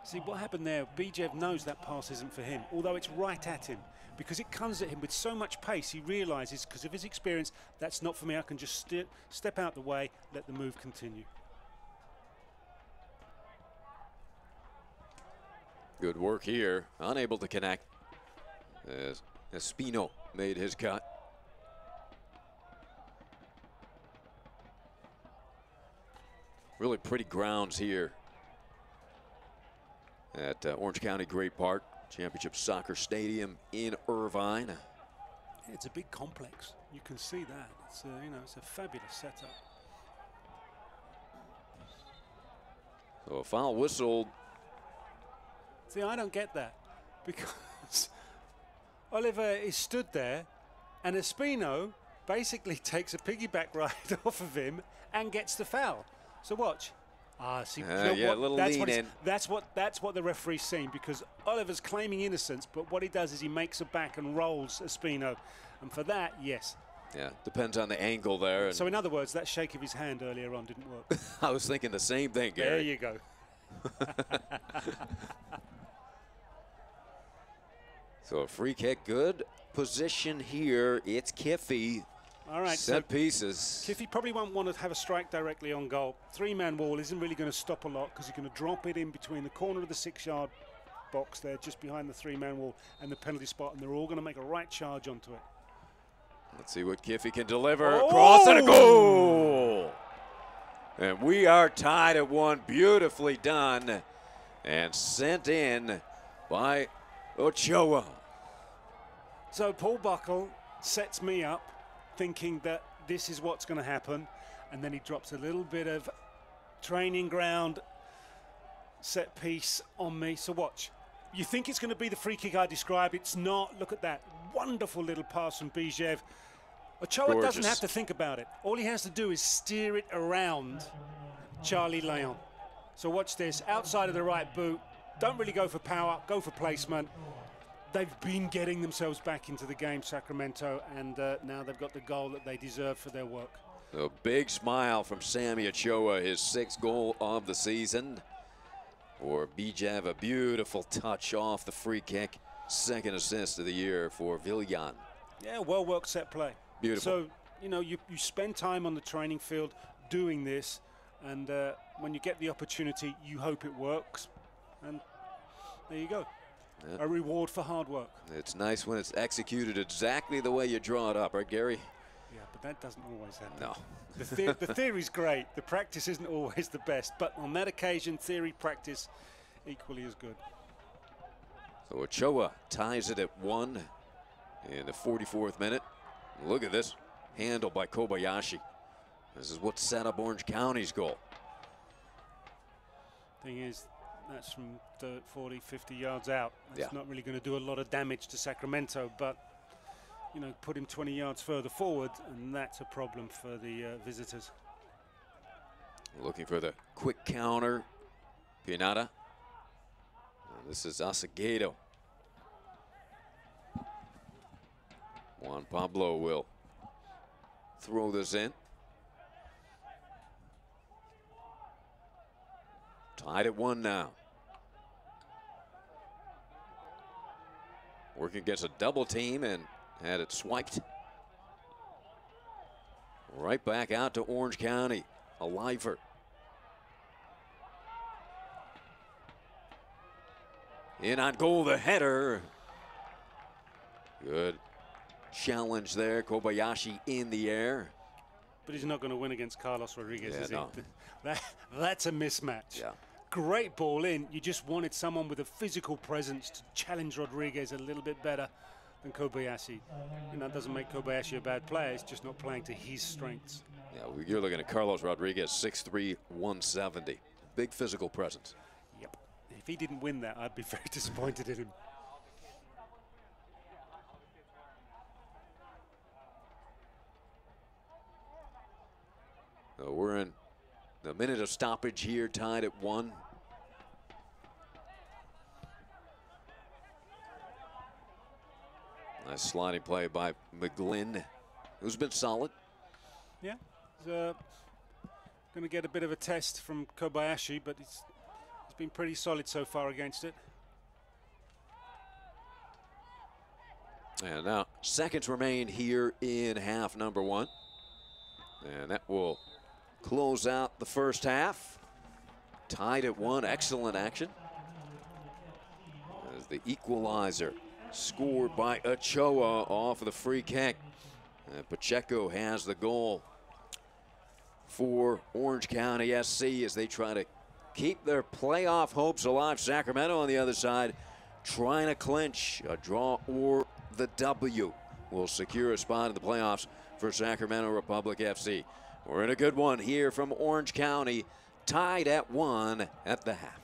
See what happened there, Bijev knows that pass isn't for him, although it's right at him, because it comes at him with so much pace. He realizes, because of his experience, that's not for me. I can just step out the way, let the move continue. Good work here, unable to connect as Espino made his cut. Really pretty grounds here at Orange County Great Park Championship Soccer Stadium in Irvine. It's a big complex. You can see that. It's you know, it's a fabulous setup. So a foul whistled. See, I don't get that, because Oliver is stood there and Espino basically takes a piggyback ride off of him and gets the foul. So watch. See, you know yeah, what? a little That's lean in. That's what the referee's seen, because Oliver's claiming innocence, but what he does is he makes it back and rolls Espino. And for that, yes. Yeah, depends on the angle there. So in other words, that shake of his hand earlier on didn't work. I was thinking the same thing, Gary. There you go. So a free kick, good position here. It's Kiffy. All right, set pieces. Kiffy probably won't want to have a strike directly on goal. 3-man wall isn't really going to stop a lot, because he's going to drop it in between the corner of the 6-yard box there, just behind the 3-man wall, and the penalty spot, and they're all going to make a right charge onto it. Let's see what Kiffy can deliver. Cross and a goal! And we are tied at 1. Beautifully done and sent in by Ochoa. So Paul Buckle sets me up thinking that this is what's going to happen, and then he drops a little bit of training ground set piece on me. So watch. You think it's going to be the free kick I described. It's not. Look at that wonderful little pass from Bijev. Ochoa doesn't have to think about it. All he has to do is steer it around Charlie Leon. So watch this. Outside of the right boot. Don't really go for power. Go for placement. They've been getting themselves back into the game, Sacramento, and now they've got the goal that they deserve for their work. A big smile from Sammy Ochoa, his 6th goal of the season. For Bijev, a beautiful touch off the free kick. 2nd assist of the year for Villan. Yeah, well-worked set play. Beautiful. So, you know, you spend time on the training field doing this, and when you get the opportunity, you hope it works. And there you go. A reward for hard work. It's nice when it's executed exactly the way you draw it up, right, Gary? Yeah, but that doesn't always happen. No. The theory's great. The practice isn't always the best, but on that occasion, theory, practice, equally as good. So Ochoa ties it at 1 in the 44th minute. Look at this handle by Kobayashi. This is what set up Orange County's goal. Thing is, that's from 40, 50 yards out. That's Yeah. not really going to do a lot of damage to Sacramento, but, you know, put him 20 yards further forward, and that's a problem for the visitors. Looking for the quick counter. Pinata. This is Acevedo. Juan Pablo will throw this in. Tied at 1 now. Working against a double team and had it swiped. Right back out to Orange County. A lifer. In on goal, the header. Good challenge there. Kobayashi in the air. But he's not going to win against Carlos Rodriguez, Yeah, is he? no. That's a mismatch. Yeah. Great ball in. You just wanted someone with a physical presence to challenge Rodriguez a little bit better than Kobayashi. And that doesn't make Kobayashi a bad player. It's just not playing to his strengths. Yeah, you're looking at Carlos Rodriguez, 6'3", 170. Big physical presence. Yep. If he didn't win that, I'd be very disappointed in him. So we're in the minute of stoppage here, tied at 1. Nice sliding play by McGlynn, who's been solid. Yeah. He's going to get a bit of a test from Kobayashi, but he's been pretty solid so far against it. And now seconds remain here in half number 1. And that will close out the first half. Tied at 1, excellent action. As the equalizer scored by Ochoa off of the free kick. And Pacheco has the goal for Orange County SC as they try to keep their playoff hopes alive. Sacramento on the other side trying to clinch a draw or the W will secure a spot in the playoffs for Sacramento Republic FC. We're in a good one here from Orange County, tied at 1 at the half.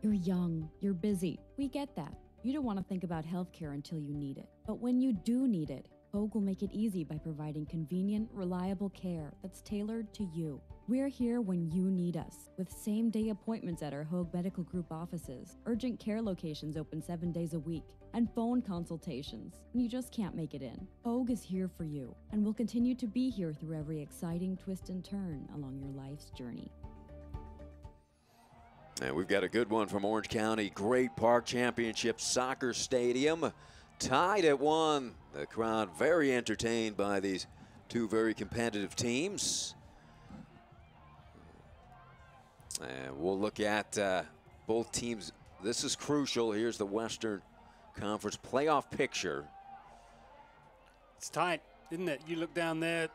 You're young, you're busy. We get that. You don't want to think about healthcare until you need it. But when you do need it, Hoag will make it easy by providing convenient, reliable care that's tailored to you. We're here when you need us, with same-day appointments at our Hoag Medical Group offices, urgent care locations open 7 days a week, and phone consultations when you just can't make it in. Hoag is here for you, and will continue to be here through every exciting twist and turn along your life's journey. And we've got a good one from Orange County Great Park Championship Soccer Stadium. Tied at 1. The crowd very entertained by these two very competitive teams. And we'll look at both teams. This is crucial. Here's the Western Conference playoff picture. It's tight, isn't it? You look down there,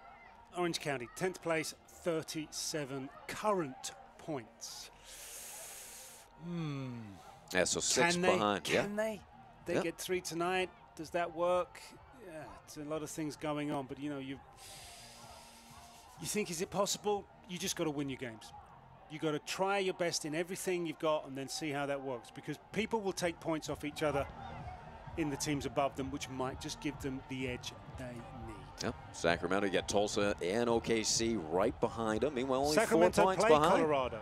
Orange County, 10th place, 37 current points. Yeah, so 6 behind. Can they? They get 3 tonight. Does that work? Yeah, it's a lot of things going on. But, you know, you think, is it possible? You just got to win your games. You got to try your best in everything you've got and then see how that works. Because people will take points off each other in the teams above them, which might just give them the edge they need. Yep. Sacramento, you got Tulsa and OKC right behind them. Meanwhile, only Sacramento 4 points play behind. Colorado.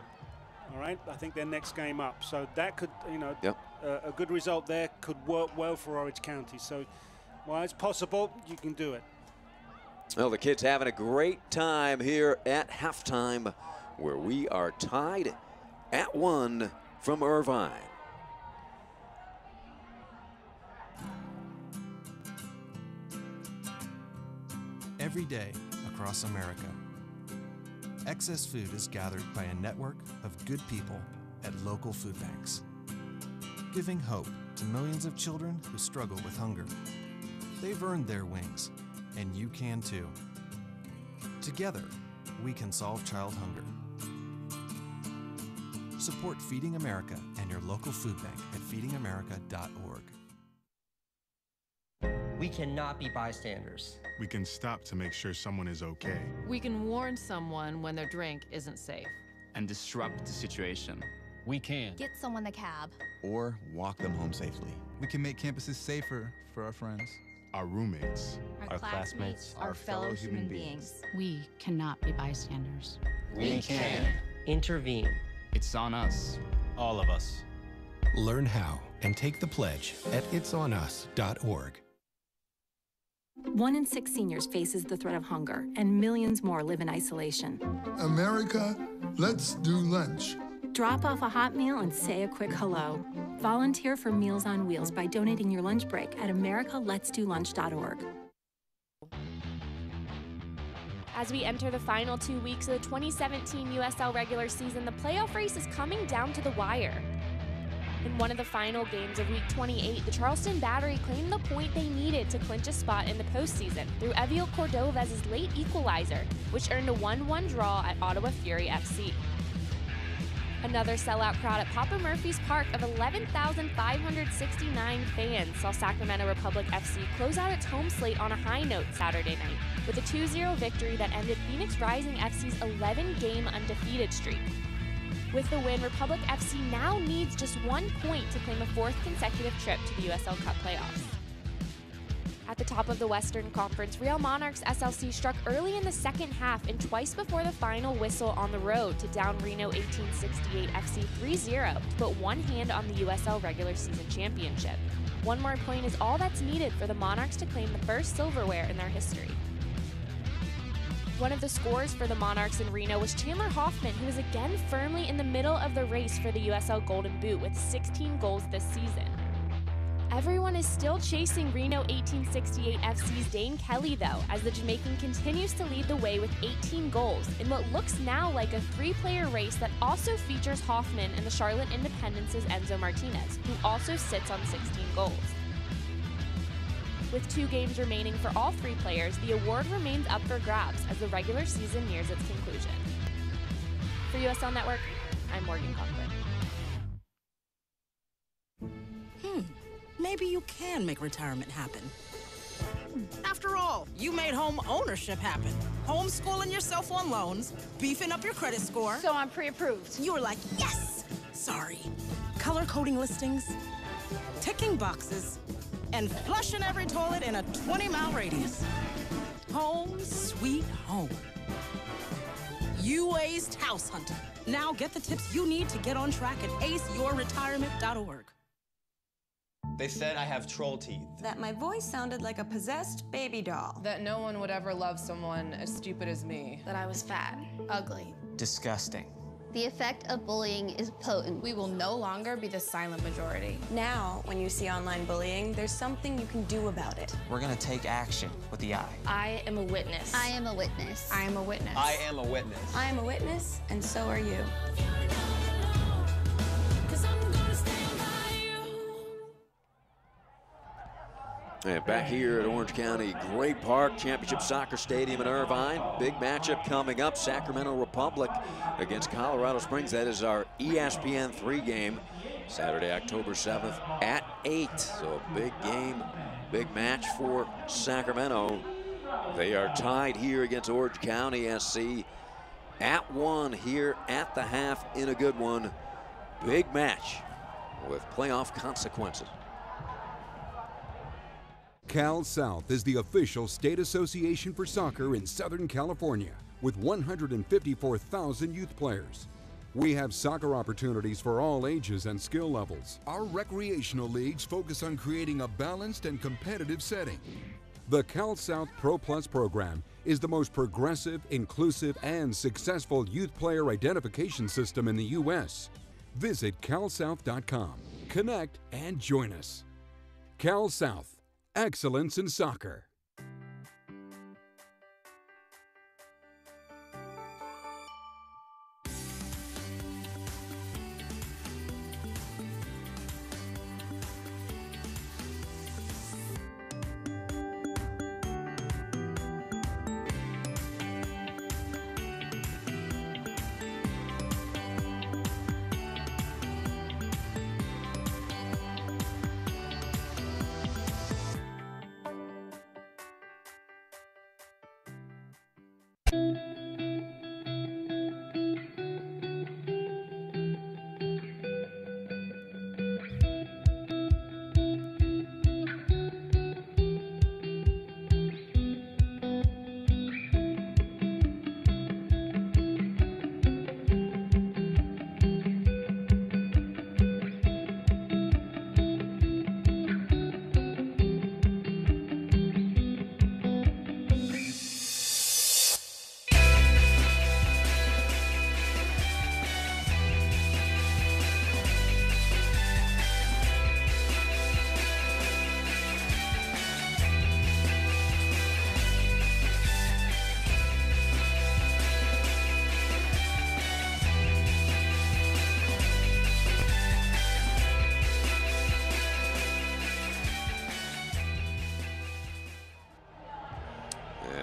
All right, I think their next game up. So that could, you know, Yep. A good result there could work well for Orange County. So while it's possible, you can do it. Well, the kids having a great time here at halftime, where we are tied at 1 from Irvine. Every day across America, excess food is gathered by a network of good people at local food banks, giving hope to millions of children who struggle with hunger. They've earned their wings, and you can too. Together, we can solve child hunger. Support Feeding America and your local food bank at feedingamerica.org. We cannot be bystanders. We can stop to make sure someone is okay. We can warn someone when their drink isn't safe. And disrupt the situation. We can. Get someone a cab. Or walk them home safely. We can make campuses safer for our friends. Our roommates. Our classmates. Our fellow human beings. We cannot be bystanders. We can. Intervene. It's on us. All of us. Learn how and take the pledge at itsonus.org. 1 in 6 seniors faces the threat of hunger, and millions more live in isolation. America, let's do lunch. Drop off a hot meal and say a quick hello. Volunteer for Meals on Wheels by donating your lunch break at americaletsdolunch.org. As we enter the final 2 weeks of the 2017 USL regular season, the playoff race is coming down to the wire. In one of the final games of Week 28, the Charleston Battery claimed the point they needed to clinch a spot in the postseason through Evio Cordova's late equalizer, which earned a 1-1 draw at Ottawa Fury FC. Another sellout crowd at Papa Murphy's Park of 11,569 fans saw Sacramento Republic FC close out its home slate on a high note Saturday night with a 2-0 victory that ended Phoenix Rising FC's 11-game undefeated streak. With the win, Republic FC now needs just 1 point to claim a 4th consecutive trip to the USL Cup playoffs. At the top of the Western Conference, Real Monarchs SLC struck early in the second half and twice before the final whistle on the road to down Reno 1868 FC 3-0 to put one hand on the USL regular season championship. 1 more point is all that's needed for the Monarchs to claim the first silverware in their history. One of the scorers for the Monarchs in Reno was Chandler Hoffman, who is again firmly in the middle of the race for the USL Golden Boot with 16 goals this season. Everyone is still chasing Reno 1868 FC's Dane Kelly, though, as the Jamaican continues to lead the way with 18 goals in what looks now like a 3-player race that also features Hoffman and the Charlotte Independence's Enzo Martinez, who also sits on 16 goals. With 2 games remaining for all 3 players, the award remains up for grabs as the regular season nears its conclusion. For USL Network, I'm Morgan Conklin. Maybe you can make retirement happen. After all, you made home ownership happen. Homeschooling yourself on loans, beefing up your credit score. So I'm pre-approved. You were like, yes! Sorry. Color coding listings, ticking boxes, and flushing every toilet in a 20-mile radius. Home sweet home. You aced house hunting. Now get the tips you need to get on track at aceyourretirement.org. They said I have troll teeth. That my voice sounded like a possessed baby doll. That no one would ever love someone as stupid as me. That I was fat, ugly. Disgusting. The effect of bullying is potent. We will no longer be the silent majority. Now, when you see online bullying, there's something you can do about it. We're gonna take action with the I. I am a witness. I am a witness. I am a witness. I am a witness. I am a witness, and so are you. And back here at Orange County Great Park Championship Soccer Stadium in Irvine. Big matchup coming up. Sacramento Republic against Colorado Springs. That is our ESPN 3 game. Saturday, October 7th at 8. So a big game, big match for Sacramento. They are tied here against Orange County SC at 1 here at the half in a good one. Big match with playoff consequences. Cal South is the official state association for soccer in Southern California with 154,000 youth players. We have soccer opportunities for all ages and skill levels. Our recreational leagues focus on creating a balanced and competitive setting. The Cal South Pro Plus program is the most progressive, inclusive, and successful youth player identification system in the U.S. Visit calsouth.com, connect, and join us. Cal South, excellence in soccer.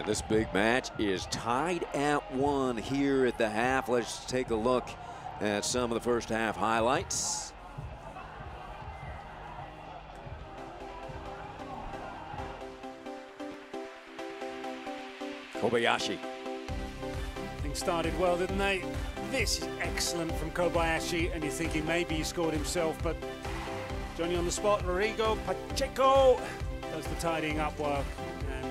This big match is tied at 1 here at the half. Let's take a look at some of the first half highlights. Kobayashi. Things started well, didn't they? This is excellent from Kobayashi, and you're thinking maybe he scored himself, but Johnny on the spot, Rodrigo Pacheco does the tidying up work, and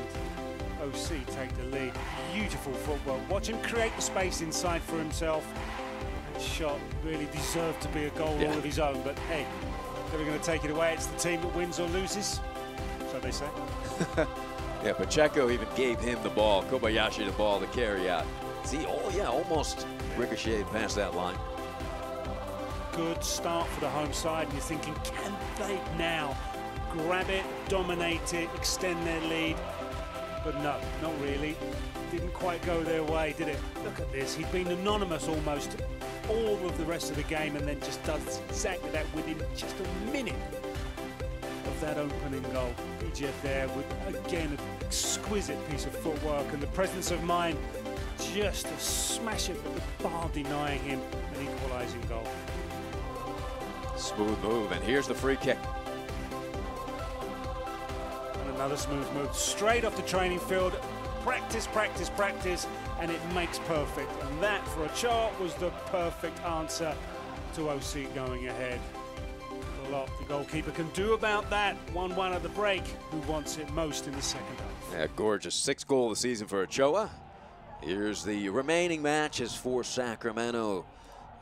OC take the lead. Beautiful football. Watch him create the space inside for himself. That shot really deserved to be a goal all of his own, but hey, they're going to take it away. It's the team that wins or loses, so they say. Yeah, Pacheco even gave him the ball, Kobayashi the ball to carry out. See, oh yeah, almost ricocheted past that line. Good start for the home side, and you're thinking, can they now grab it, dominate it, extend their lead? But no, not really. Didn't quite go their way, did it? Look at this. He'd been anonymous almost all of the rest of the game, and then just does exactly that within just a minute of that opening goal. EGF there with, again, an exquisite piece of footwork and the presence of mind just to smash it with the bar denying him an equalising goal. Smooth move, and here's the free kick. And another smooth move, straight off the training field. Practice, practice, practice, and it makes perfect. And that, for a chart, was the perfect answer to OC going ahead. A lot the goalkeeper can do about that. 1-1 at the break. Who wants it most in the second half? Yeah, gorgeous. 6th goal of the season for Ochoa. Here's the remaining matches for Sacramento.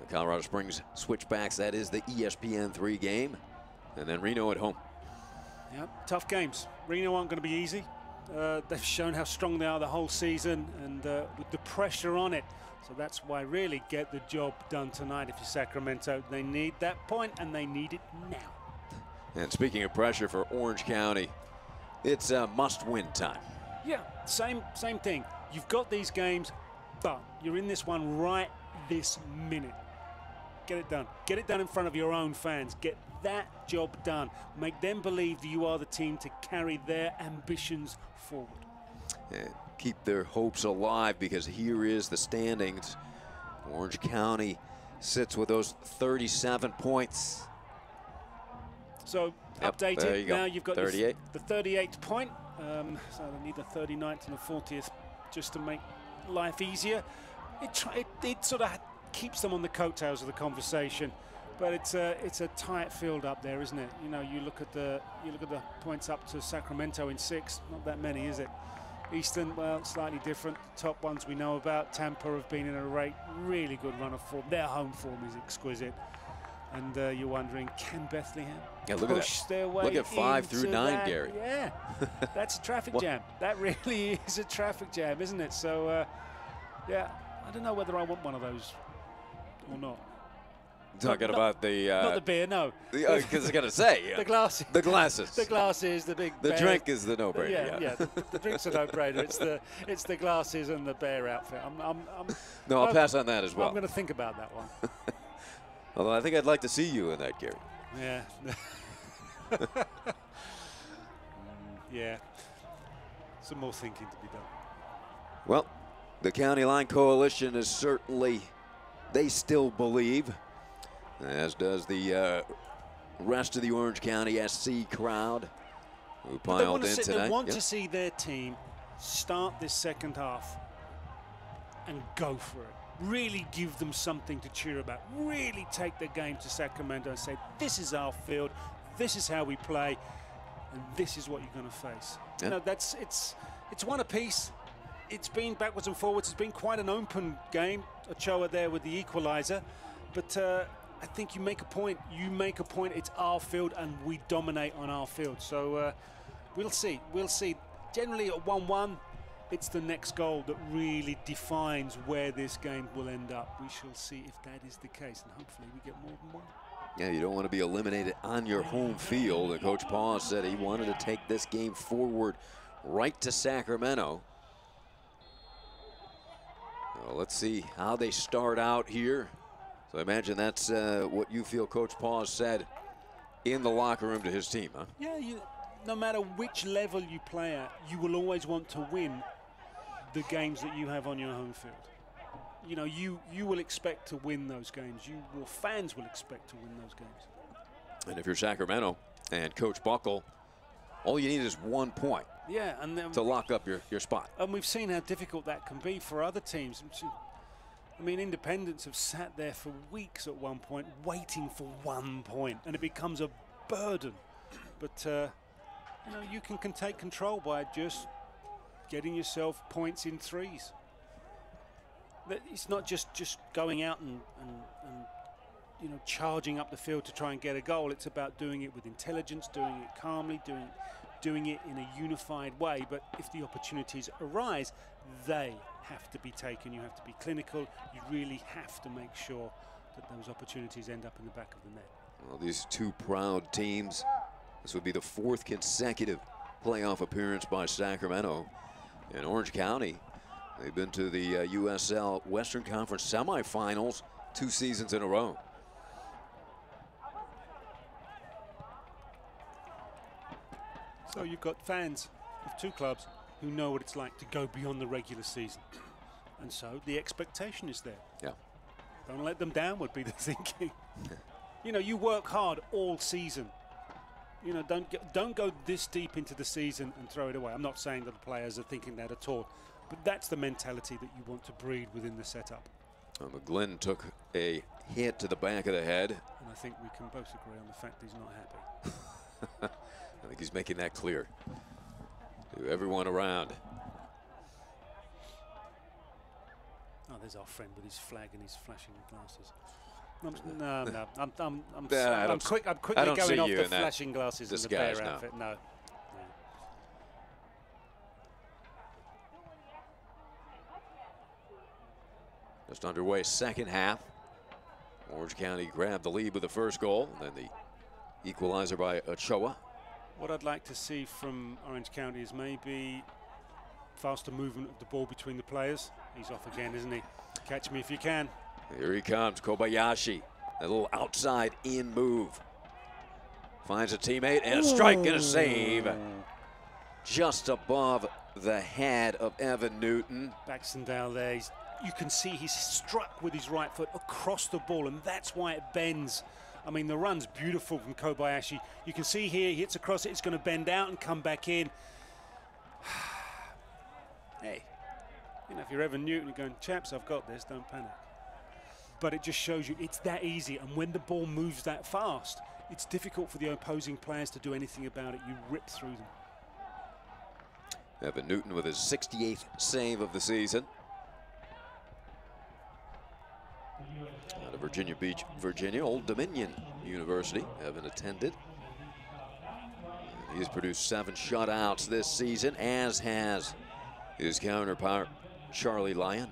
The Colorado Springs Switchbacks, that is the ESPN 3 game. And then Reno at home. Yep, tough games. Reno aren't going to be easy. They've shown how strong they are the whole season, and with the pressure on it. So that's why really get the job done tonight if you're Sacramento. They need that point, and they need it now. And speaking of pressure for Orange County, it's must-win time. Yeah, same thing. You've got these games, but you're in this one right this minute. Get it done. Get it done in front of your own fans. Get that job done. Make them believe that you are the team to carry their ambitions forward. And keep their hopes alive, because here is the standings. Orange County sits with those 37 points. So updated, now you've got 38. The 38th point. So they need the 39th and the 40th just to make life easier. It sort of keeps them on the coattails of the conversation, but it's a tight field up there, isn't it? You know, you look at the points up to Sacramento in 6. Not that many, is it? Eastern, well, slightly different. The top ones we know about. Tampa have been in a really good run of form. Their home form is exquisite. And you're wondering, can Bethlehem push their way? Look at 5 through 9, that? Gary. Yeah, that's a traffic jam. That really is a traffic jam, isn't it? So, yeah, I don't know whether I want one of those or not. Talking about the... not the beer, no. Because I was going to say. The glasses. The glasses. The glasses, the big The bear. drink is the no-brainer. Yeah. The drink's a no-brainer. It's the glasses and the bear outfit. No, I'll pass on that as well. I'm going to think about that one. Although I think I'd like to see you in that, Gary. Yeah. Yeah. Some more thinking to be done. Well, the County Line Coalition is certainly, they still believe, as does the rest of the Orange County SC crowd who piled in tonight. They want to see their team start this second half and go for it. Really give them something to cheer about. Really take the game to Sacramento and say, this is our field, this is how we play, and this is what you're going to face. Yeah. You know, it's one apiece. It's been backwards and forwards. It's been quite an open game. Ochoa there with the equalizer. But I think you make a point. You make a point. It's our field, and we dominate on our field. So we'll see. We'll see. Generally at 1-1, it's the next goal that really defines where this game will end up. We shall see if that is the case, and hopefully we get more than one. Yeah, you don't want to be eliminated on your home field. And Coach Paul said he wanted to take this game forward right to Sacramento. So let's see how they start out here. So I imagine that's what you feel Coach Paul said in the locker room to his team, huh? Yeah, no matter which level you play at, you will always want to win the games that you have on your home field. You know, you will expect to win those games. Your fans will expect to win those games. And if you're Sacramento and Coach Buckle, all you need is 1 point. Yeah, and then to lock up your spot. And we've seen how difficult that can be for other teams. I mean, Independents have sat there for weeks at one point waiting for 1 point, and it becomes a burden. But you know, you can take control by just getting yourself points in threes. It's not just going out and you know, charging up the field to try and get a goal. It's about doing it with intelligence, doing it calmly, doing it in a unified way. But if the opportunities arise, they have to be taken. You have to be clinical. You really have to make sure that those opportunities end up in the back of the net. Well, these two proud teams, this would be the 4th consecutive playoff appearance by Sacramento. In Orange County, they've been to the USL Western Conference semifinals 2 seasons in a row. So you've got fans of 2 clubs who know what it's like to go beyond the regular season. And so the expectation is there. Yeah. Don't let them down would be the thinking. You know, you work hard all season. You know, don't go this deep into the season and throw it away. I'm not saying that the players are thinking that at all, but that's the mentality that you want to breed within the setup. McGlynn took a hit to the back of the head. And I think we can both agree on the fact he's not happy. I think he's making that clear to everyone around. Oh, there's our friend with his flag and his flashing glasses. I'm quickly going off the flashing glasses and the bear outfit. No. Just underway second half. Orange County grabbed the lead with the first goal, and then the equalizer by Ochoa. What I'd like to see from Orange County is maybe faster movement of the ball between the players. He's off again, isn't he? Catch me if you can. Here he comes, Kobayashi. A little outside in move. Finds a teammate and a strike and a save. Just above the head of Evan Newton. Baxendale there. You can see he's struck with his right foot across the ball, and that's why it bends. I mean, the run's beautiful from Kobayashi. You can see here, he hits across it, it's going to bend out and come back in. Hey, you know, if you're Evan Newton, you're going, chaps, I've got this, don't panic. But it just shows you it's that easy, and when the ball moves that fast, it's difficult for the opposing players to do anything about it. You rip through them. Evan Newton with his 68th save of the season. Out of Virginia Beach, Virginia, Old Dominion University. Evan attended. He's produced 7 shutouts this season, as has his counterpart, Charlie Lyon.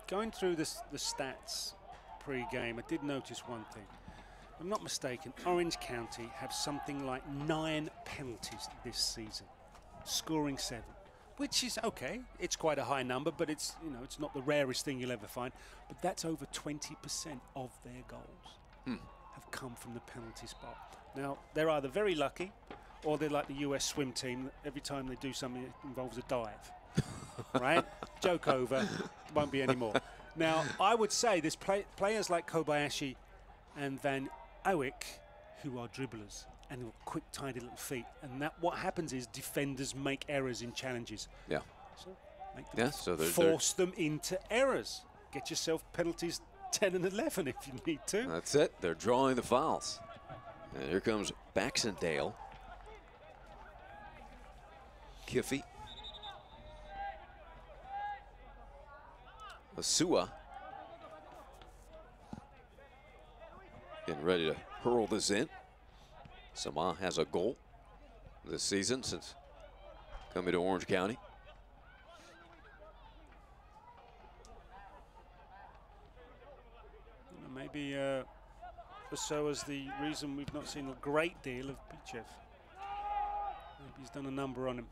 Going through the stats pre-game, I did notice one thing. If I'm not mistaken, Orange County have something like 9 penalties this season, scoring 7. Which is okay. It's quite a high number, but it's, you know, it's not the rarest thing you'll ever find. But that's over 20% of their goals have come from the penalty spot. Now, they're either very lucky, or they're like the US swim team. Every time they do something, it involves a dive. Right? Joke over. Won't be any more. Now, I would say there's players like Kobayashi and Van Owick who are dribblers and quick, tidy little feet. And that what happens is defenders make errors in challenges. Yeah. So make them so force them into errors. Get yourself penalties 10 and 11 if you need to. That's it. They're drawing the fouls. And here comes Baxendale. Kiffy. Asua. Getting ready to hurl this in. Sama has a goal this season since coming to Orange County. Maybe so is the reason we've not seen a great deal of Bichev. Maybe he's done a number on him.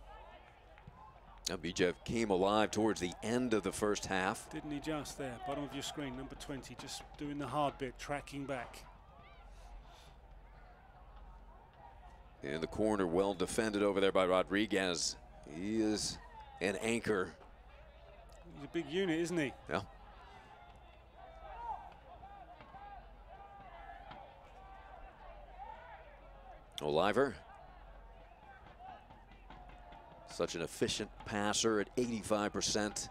Now Bichev came alive towards the end of the first half. Didn't he just there? Bottom of your screen, number 20, just doing the hard bit, tracking back. In the corner, well defended over there by Rodriguez. He is an anchor. He's a big unit, isn't he? Yeah. Oliver. Such an efficient passer at 85%.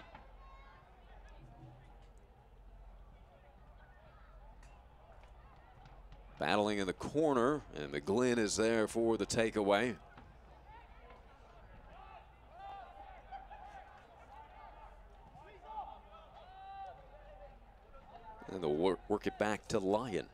Battling in the corner, and McGlynn is there for the takeaway. And they'll work it back to Lyon.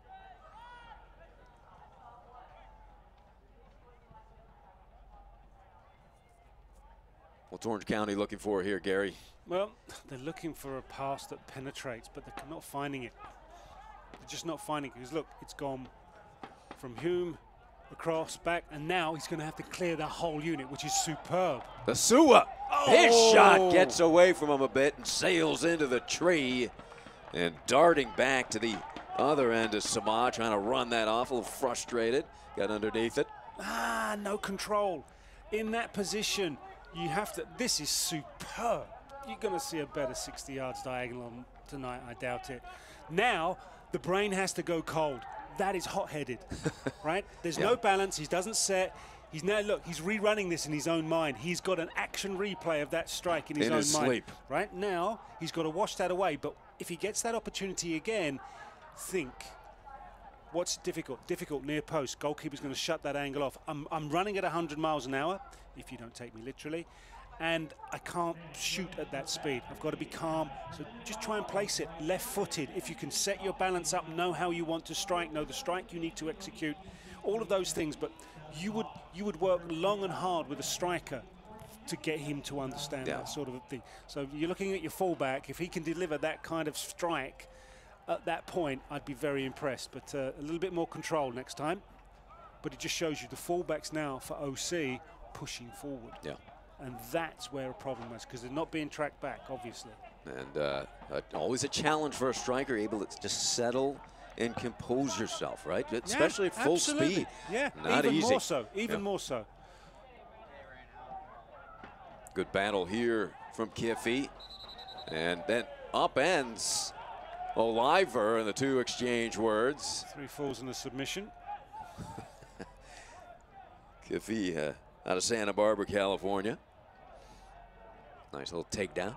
What's Orange County looking for here, Gary? Well, they're looking for a pass that penetrates, but they're not finding it. They're just not finding it, because look, it's gone from Hume, across, back, and now he's going to have to clear that whole unit, which is superb. Asua, his shot gets away from him a bit and sails into the tree, and darting back to the other end is Sama, trying to run that off, a little frustrated, got underneath it. No control. In that position, you have to, this is superb. You're going to see a better 60 yards diagonal tonight, I doubt it. Now, the brain has to go cold. That is hot-headed, right? There's no balance, he doesn't set. He's now, look, he's rerunning this in his own mind. He's got an action replay of that strike in his own mind. Sleep. Right now, he's got to wash that away, but if he gets that opportunity again, think. What's difficult? Difficult near post. Goalkeeper's going to shut that angle off. I'm running at 100 miles an hour, if you don't take me literally, and I can't shoot at that speed. I've got to be calm. So just try and place it left-footed. If you can set your balance up, know how you want to strike, know the strike you need to execute, all of those things. But you would work long and hard with a striker to get him to understand that sort of thing. So you're looking at your fullback. If he can deliver that kind of strike at that point, I'd be very impressed. But a little bit more control next time. But it just shows you the fullbacks now for OC pushing forward. Yeah. And that's where a problem is, because they're not being tracked back, obviously. And always a challenge for a striker, able to just settle and compose yourself, right? Especially at full speed. Yeah, not even easy. more so, even more so. Good battle here from Kiffy. And then upends Oliver, and the two exchange words. 3 falls in a submission. Kiffy out of Santa Barbara, California. Nice little takedown.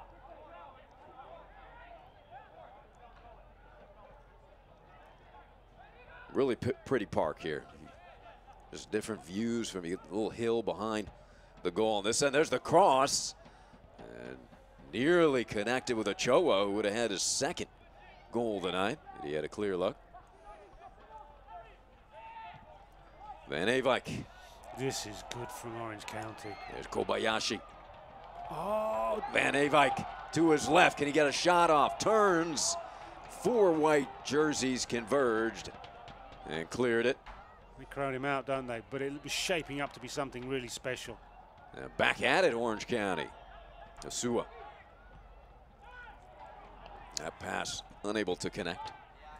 Really pretty park here. Just different views from a little hill behind the goal on this end. There's the cross. And nearly connected with Ochoa, who would have had his second goal tonight. He had a clear look. Van Avik. This is good from Orange County. There's Kobayashi. Oh, Van Avik to his left. Can he get a shot off? Turns. 4 white jerseys converged and cleared it. they crowd him out, don't they? But it was shaping up to be something really special. Back at it, Orange County. Asua. That pass unable to connect.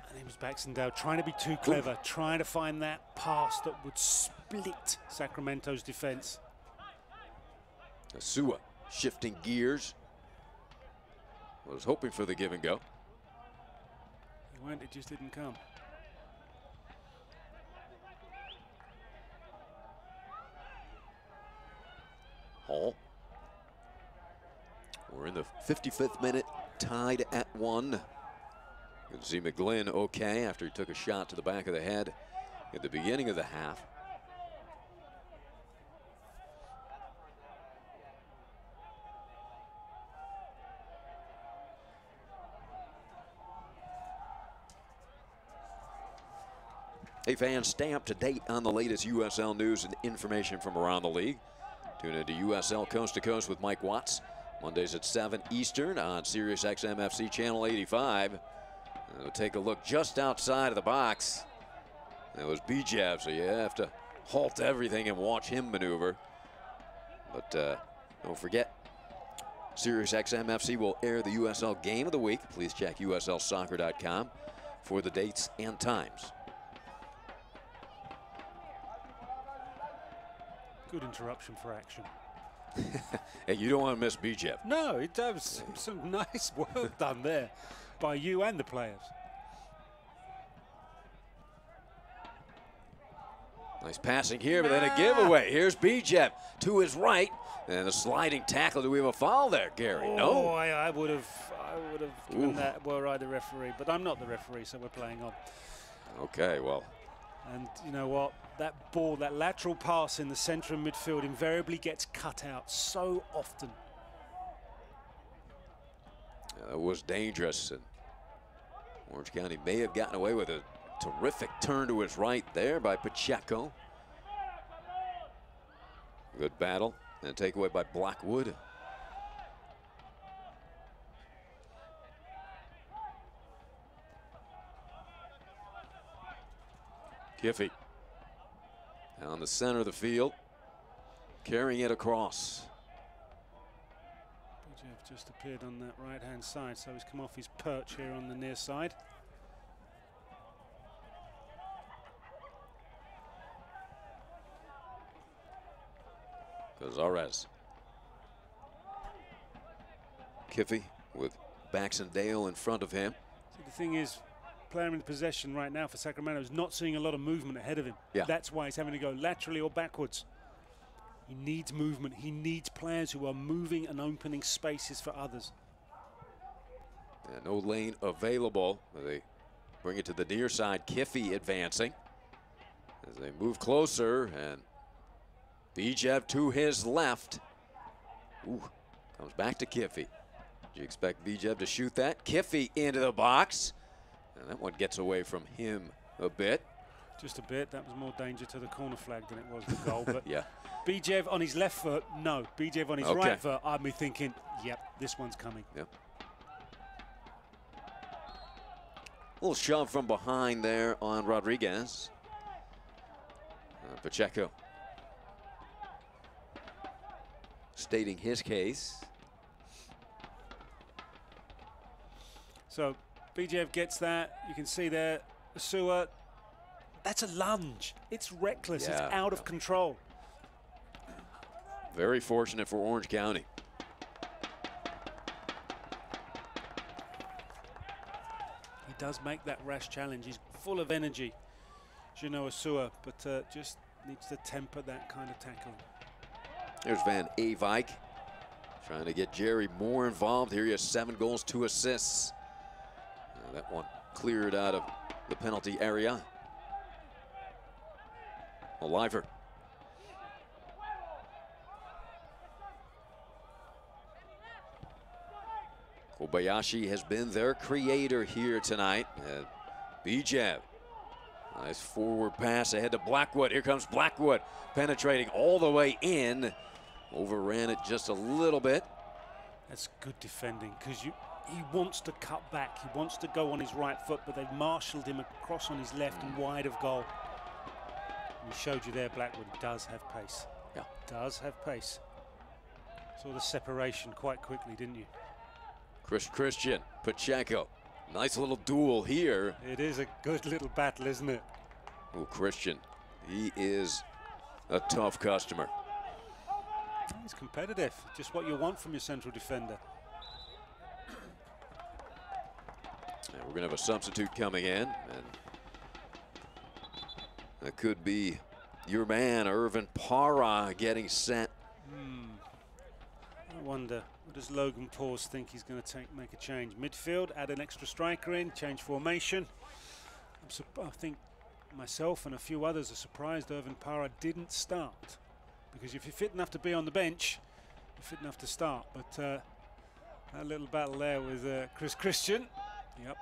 And it was Baxendale trying to be too clever, trying to find that pass that would split Sacramento's defense. Asua shifting gears. Was hoping for the give and go. He went, it just didn't come. Hall. We're in the 55th minute, tied at 1. You can see McGlynn okay after he took a shot to the back of the head at the beginning of the half. Hey fans, stay up to date on the latest USL news and information from around the league. Tune into USL Coast to Coast with Mike Watts. Mondays at 7 Eastern on Sirius XM FC Channel 85. We'll take a look just outside of the box. That was Bijev, so you have to halt everything and watch him maneuver. But don't forget, Sirius XM FC will air the USL Game of the Week. Please check USLsoccer.com for the dates and times. Good interruption for action. Hey, you don't want to miss Bijev. No, it does some nice work done there by you and the players. Nice passing here, but then a giveaway. Here's Bijev to his right, and a sliding tackle. Do we have a foul there, Gary? No. I would have given that were I the referee, but I'm not the referee, so we're playing on. Okay, well. And you know what? That ball, that lateral pass in the centre of midfield invariably gets cut out so often. Yeah, that was dangerous. And Orange County may have gotten away with a terrific turn to his right there by Pacheco. Good battle and a takeaway by Blackwood. Kiffy down the center of the field, carrying it across. Bijev just appeared on that right-hand side, so he's come off his perch here on the near side. Cazares. Kiffy with Baxendale in front of him. See, the thing is, player in possession right now for Sacramento is not seeing a lot of movement ahead of him. Yeah. That's why he's having to go laterally or backwards. He needs movement. He needs players who are moving and opening spaces for others. And no lane available. They bring it to the near side. Kiffy advancing as they move closer, and Bijev to his left. Ooh, comes back to Kiffy. Do you expect Bijev to shoot that? Kiffy into the box. And that one gets away from him a bit. Just a bit. That was more danger to the corner flag than it was the goal. But yeah. Bijev on his left foot, no. Bijev on his Okay. right foot, I'd be thinking, yep, this one's coming. Yep. A little shove from behind there on Rodriguez. Pacheco stating his case. So Bijev gets that. You can see there, Asua. That's a lunge. It's reckless. Yeah, it's out of control. Very fortunate for Orange County. He does make that rash challenge. He's full of energy, Gino Asua, but just needs to temper that kind of tackling. There's Van Avijk trying to get Jerry more involved. Here he has 7 goals, 2 assists. That one cleared out of the penalty area. Oliver. Kobayashi has been their creator here tonight. Bijev. Nice forward pass ahead to Blackwood. Here comes Blackwood penetrating all the way in. Overran it just a little bit. That's good defending because he wants to cut back. He wants to go on his right foot, but they've marshaled him across on his left and wide of goal. And he showed you there, Blackwood does have pace. Yeah. Does have pace. Saw the separation quite quickly, didn't you? Christian, Pacheco. Nice little duel here. It is a good little battle, isn't it? Oh, Christian, he is a tough customer. He's competitive, just what you want from your central defender. And we're going to have a substitute coming in, and that could be your man, Irvin Parra, getting set. I wonder, what does Logan Paws think he's going to make a change? Midfield, add an extra striker in, change formation. I think myself and a few others are surprised Irvin Parra didn't start. Because if you're fit enough to be on the bench, you're fit enough to start. But that little battle there with Christian, yep,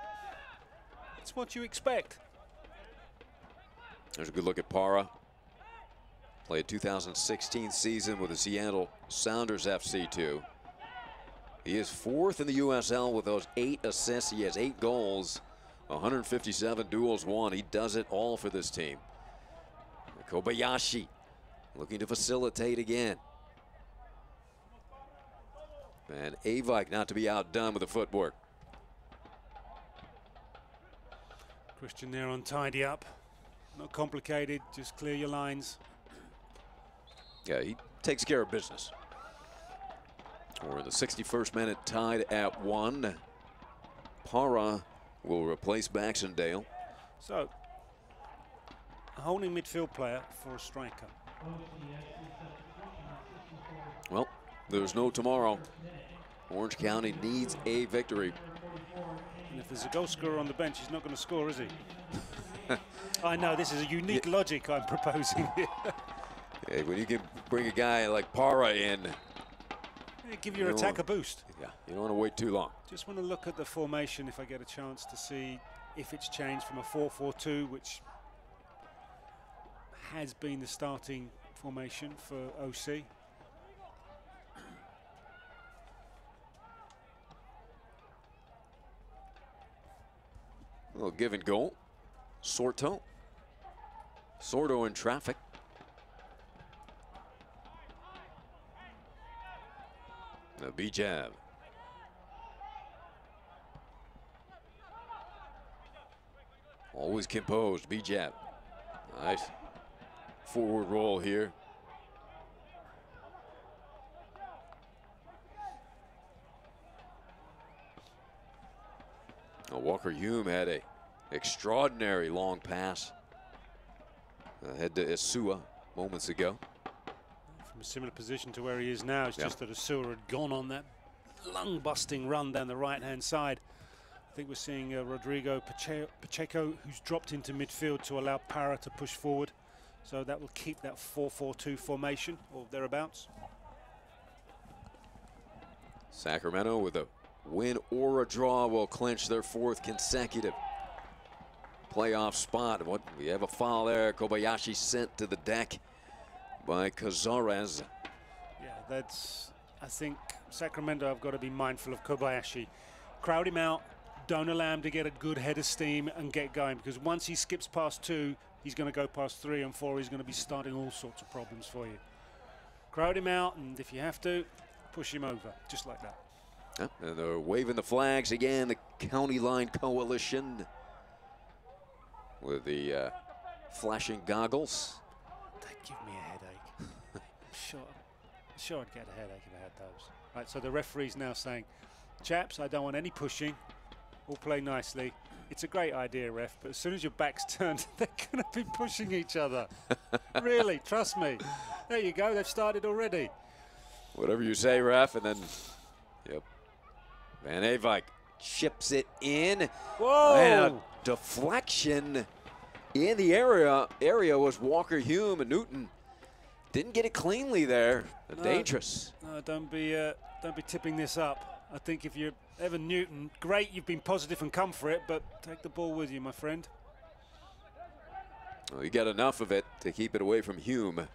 that's what you expect. There's a good look at Parra. Played 2016 season with the Seattle Sounders FC too. He is 4th in the USL with those 8 assists. He has 8 goals, 157 duels won. He does it all for this team. Kobayashi looking to facilitate again. And Avike not to be outdone with the footwork. Christian there on tidy up. Not complicated, just clear your lines. Yeah, he takes care of business. We're in the 61st minute, tied at 1. Parra will replace Baxendale. So, a holding midfield player for a striker. Well, there's no tomorrow. Orange County needs a victory. And if there's a goal scorer on the bench, he's not going to score, is he? I know, this is a unique logic I'm proposing here. Hey, when you can bring a guy like Parra in, give your attack a boost. Yeah, you don't want to wait too long. Just want to look at the formation if I get a chance to see if it's changed from a 4-4-2, which has been the starting formation for OC. A little give and go. Sorto in traffic. Now Bijev. Always composed, Bijev. Nice forward roll here. Now Walker Hume had a extraordinary long pass ahead to Asua moments ago. From a similar position to where he is now, it's just that Asua had gone on that lung-busting run down the right-hand side. I think we're seeing Rodrigo Pacheco, who's dropped into midfield to allow Parra to push forward. So that will keep that 4-4-2 formation or thereabouts. Sacramento with a win or a draw will clinch their 4th consecutive playoff spot. What, we have a foul there. Kobayashi sent to the deck by Cazares. Yeah, that's, I think Sacramento have got to be mindful of Kobayashi. Crowd him out, don't allow him to get a good head of steam and get going, because once he skips past 2, he's going to go past 3 and 4. He's going to be starting all sorts of problems for you. Crowd him out, and if you have to, push him over, just like that. And they're waving the flags again, the County Line Coalition with the flashing goggles. They give me a headache. sure I'd get a headache if I had those. Right, so the referee's now saying, chaps, I don't want any pushing. All play nicely. It's a great idea, ref, but as soon as your back's turned, they're going to be pushing each other. Really, trust me. There you go, they've started already. Whatever you say, ref, and then, yep. Van Avijk chips it in. Whoa! And a deflection in the area was Walker Hume, and Newton didn't get it cleanly there. Dangerous. No, don't be tipping this up. I think if you're Evan Newton, great, you've been positive and come for it, but take the ball with you, my friend. Well, you got enough of it to keep it away from Hume. It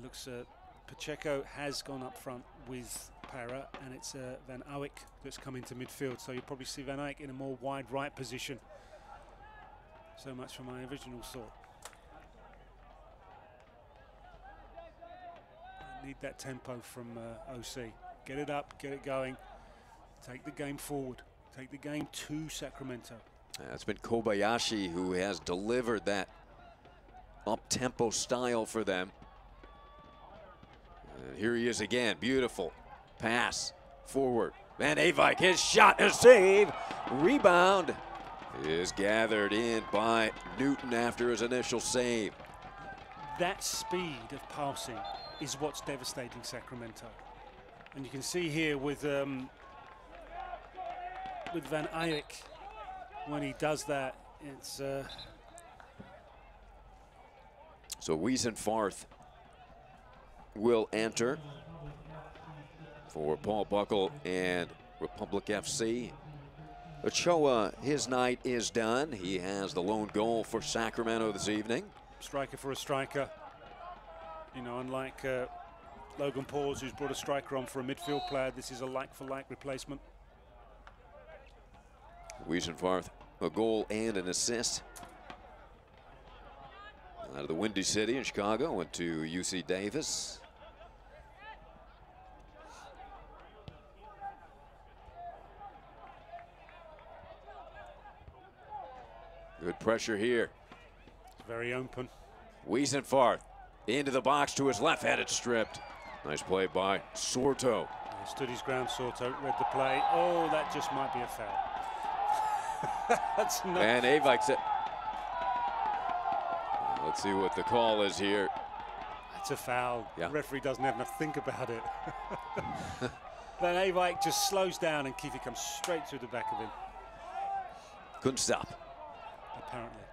looks Pacheco has gone up front with Para, and it's Van Eyck that's come into midfield, so you'll probably see Van Eyck in a more wide right position. So much for my original thought. Need that tempo from OC. Get it up, get it going, take the game forward, take the game to Sacramento. It's been Kobayashi who has delivered that up-tempo style for them. And here he is again, beautiful pass forward. Van Avijk, his shot, a save, rebound is gathered in by Newton after his initial save. That speed of passing is what's devastating Sacramento. And you can see here with Van Eyck, when he does that, it's... So Wiesenfarth will enter for Paul Buckle and Republic FC. Ochoa, his night is done. He has the lone goal for Sacramento this evening. Striker for a striker. You know, unlike Logan Pauls, who's brought a striker on for a midfield player, this is a like-for-like replacement. Wiesenfarth, a goal and an assist. Out of the Windy City in Chicago, went to UC Davis. Good pressure here. It's very open. Wiesenfarth into the box to his left, had it stripped. Nice play by Sorto. Yeah, stood his ground, Sorto, read the play. Oh, that just might be a foul. That's not. And Avik said, let's see what the call is here. It's a foul. Yeah. The referee doesn't have enough to think about it. Then Avik just slows down and Keefe comes straight through the back of him. Couldn't stop. Apparently.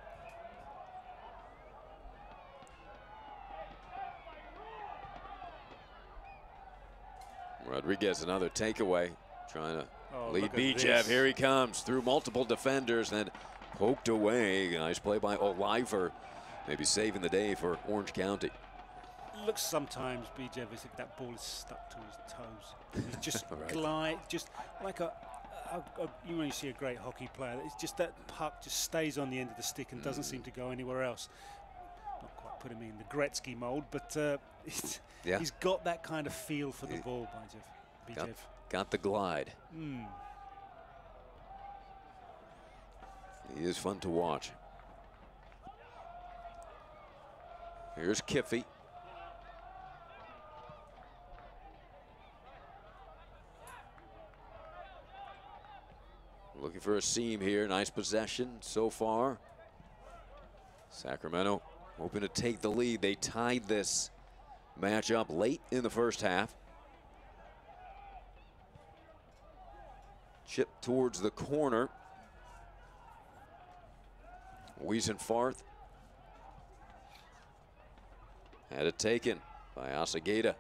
Rodriguez, another takeaway, trying to lead Bijev. this. Here he comes through multiple defenders, then poked away. Nice play by Oliver, maybe saving the day for Orange County. Looks sometimes Bijev as if that ball is stuck to his toes. He just glide, just like you when you see a great hockey player, it's just that puck just stays on the end of the stick and doesn't seem to go anywhere else. Not quite putting me in the Gretzky mold, but he's got that kind of feel for the ball, Bijev. Got the glide. He is fun to watch. Here's Kiffey. Looking for a seam here. Nice possession so far. Sacramento hoping to take the lead. They tied this matchup late in the first half. Chip towards the corner. Wiesenfarth had it taken by Asageda.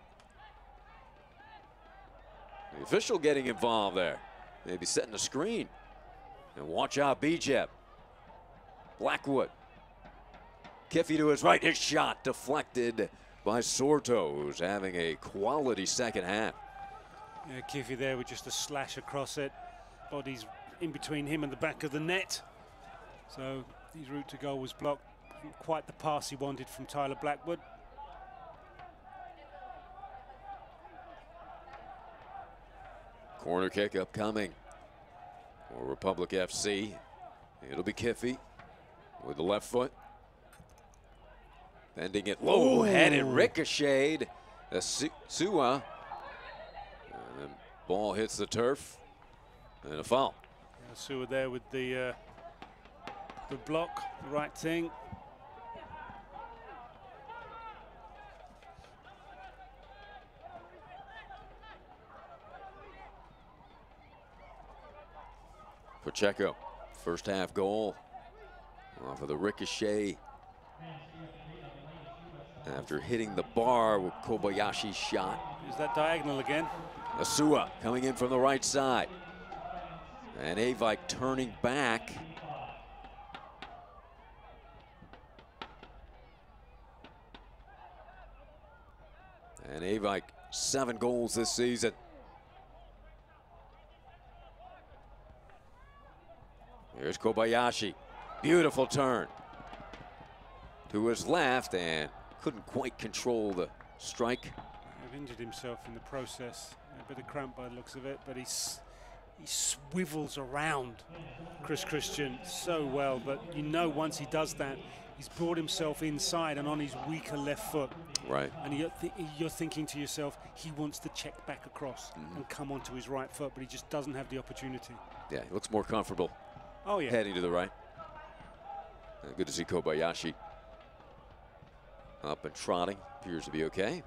The official getting involved there. Maybe setting a screen. And watch out, Bijeb. Blackwood. Kiffy to his right. His shot deflected by Sorto, who's having a quality second half. Yeah, Kiffy there with just a slash across it. Body's in between him and the back of the net. So his route to goal was blocked. Quite the pass he wanted from Tyler Blackwood. Corner kick upcoming for Republic FC. It'll be Kiffy with the left foot. Bending it low, headed, ricocheted. Sua. And then ball hits the turf. And a foul. Yeah, Sua there with the block, the right thing. Pacheco, first half goal off of the ricochet after hitting the bar with Kobayashi's shot. Is that diagonal again? Asua coming in from the right side. And Avike turning back. And Avike, 7 goals this season. Here's Kobayashi. Beautiful turn to his left and couldn't quite control the strike. He's injured himself in the process. A bit of cramp by the looks of it, but he swivels around Chris Christian so well. But you know, once he does that, he's brought himself inside and on his weaker left foot. Right. And you're thinking to yourself, he wants to check back across and come onto his right foot, but he just doesn't have the opportunity. Yeah, he looks more comfortable. Oh, yeah. Heading to the right. Good to see Kobayashi up and trotting. Appears to be okay.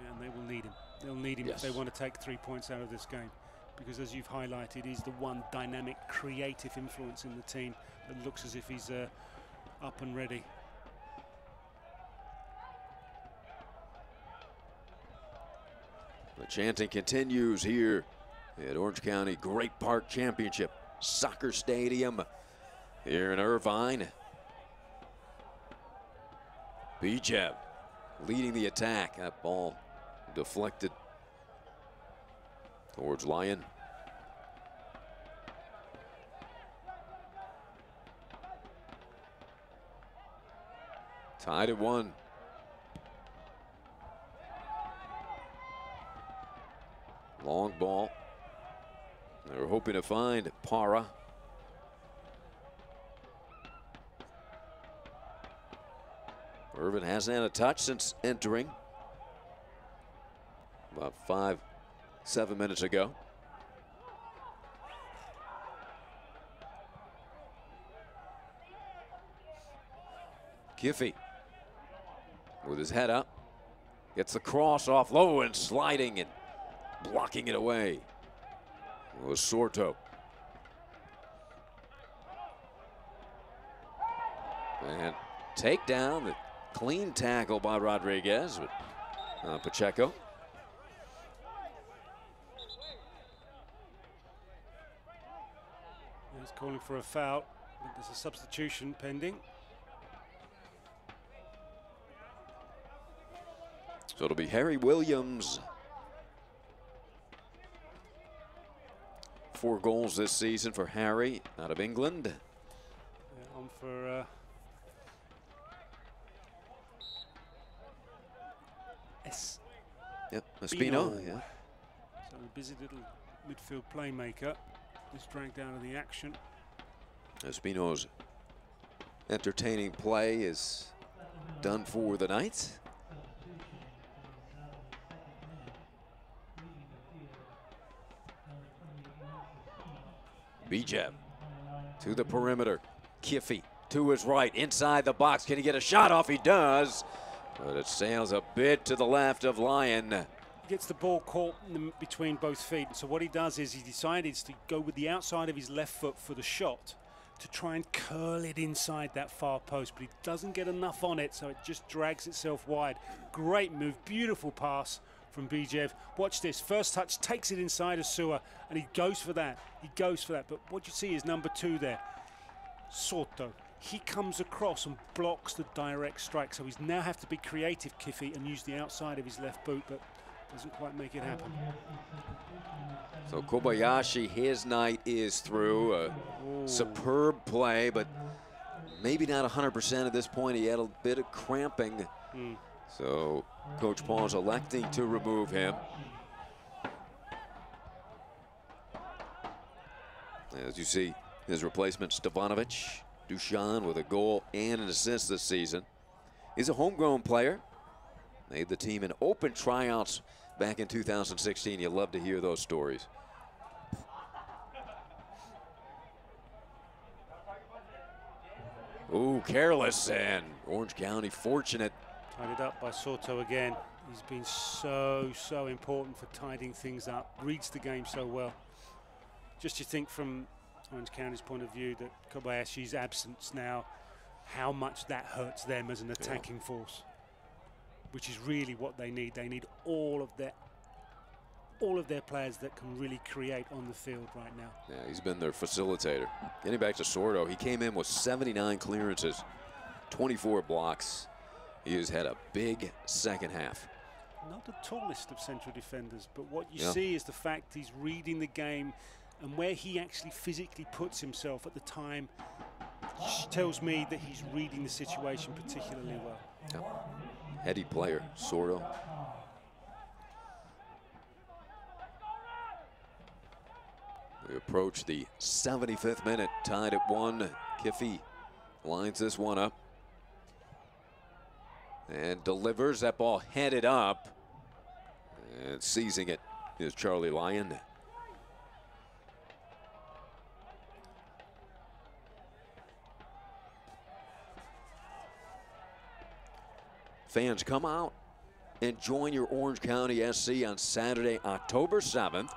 Yeah, and they will need him. They'll need him if they want to take 3 points out of this game. Because as you've highlighted, he's the one dynamic, creative influence in the team that looks as if he's up and ready. The chanting continues here at Orange County Great Park Championship Soccer Stadium here in Irvine. Bijeb leading the attack. That ball deflected towards Lyon. Tied at 1. Long ball. They were hoping to find Para. Irvin hasn't had a touch since entering about 5-7 minutes ago. Kiffy with his head up, gets the cross off low and sliding and blocking it away. It was Sorto. And takedown, the clean tackle by Rodriguez with Pacheco. He's calling for a foul, but there's a substitution pending. So it'll be Harry Williams. 4 goals this season for Harry out of England. Yeah, on for Espino. Yeah. So a busy little midfield playmaker is dragged out of the action. Espino's entertaining play is done for the night. Bijeb to the perimeter. Kiffy to his right, inside the box. Can he get a shot off? He does, but it sails a bit to the left of Lyon. Gets the ball caught in between both feet. So what he does is he decides to go with the outside of his left foot for the shot to try and curl it inside that far post, but he doesn't get enough on it, so it just drags itself wide. Great move, beautiful pass from Bijev. Watch this. First touch, takes it inside of Sua, and he goes for that. He goes for that. But what you see is number 2 there, Soto. He comes across and blocks the direct strike. So he's now have to be creative, Kiffy, and use the outside of his left boot, but doesn't quite make it happen. So Kobayashi, his night is through. A superb play, but maybe not 100% at this point. He had a bit of cramping. So Coach Paul's electing to remove him. As you see, his replacement, Stevanovic, Dusan, with a goal and an assist this season. He's a homegrown player. Made the team in open tryouts back in 2016. You love to hear those stories. Ooh, careless, and Orange County fortunate. Tied it up by Soto again. He's been so important for tidying things up. Reads the game so well. Just you think from Orange County's point of view that Kobayashi's absence now, how much that hurts them as an attacking force, which is really what they need. They need all of their players that can really create on the field right now. Yeah, he's been their facilitator. Getting back to Sordo, he came in with 79 clearances, 24 blocks. He has had a big second half. Not the tallest of central defenders, but what you see is the fact he's reading the game, and where he actually physically puts himself at the time tells me that he's reading the situation particularly well. Yeah. Heady player, Sordo. We approach the 75th minute, tied at 1. Kiffy lines this one up and delivers. That ball headed up, and seizing it is Charlie Lyon. Fans, come out and join your Orange County SC on Saturday, October 7th.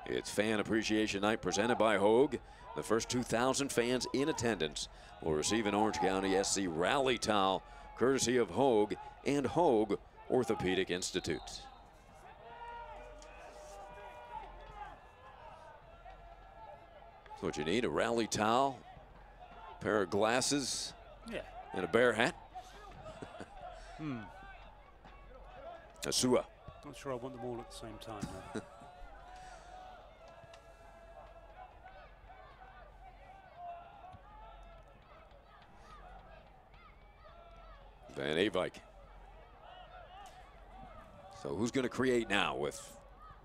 It's Fan Appreciation Night presented by Hogue. The first 2,000 fans in attendance will receive an Orange County SC rally towel, courtesy of Hogue and Hogue Orthopedic Institute. That's what you need, a rally towel, a pair of glasses, and a bear hat. Asua. Not sure I want them all at the same time. No. Van Avik. So who's going to create now with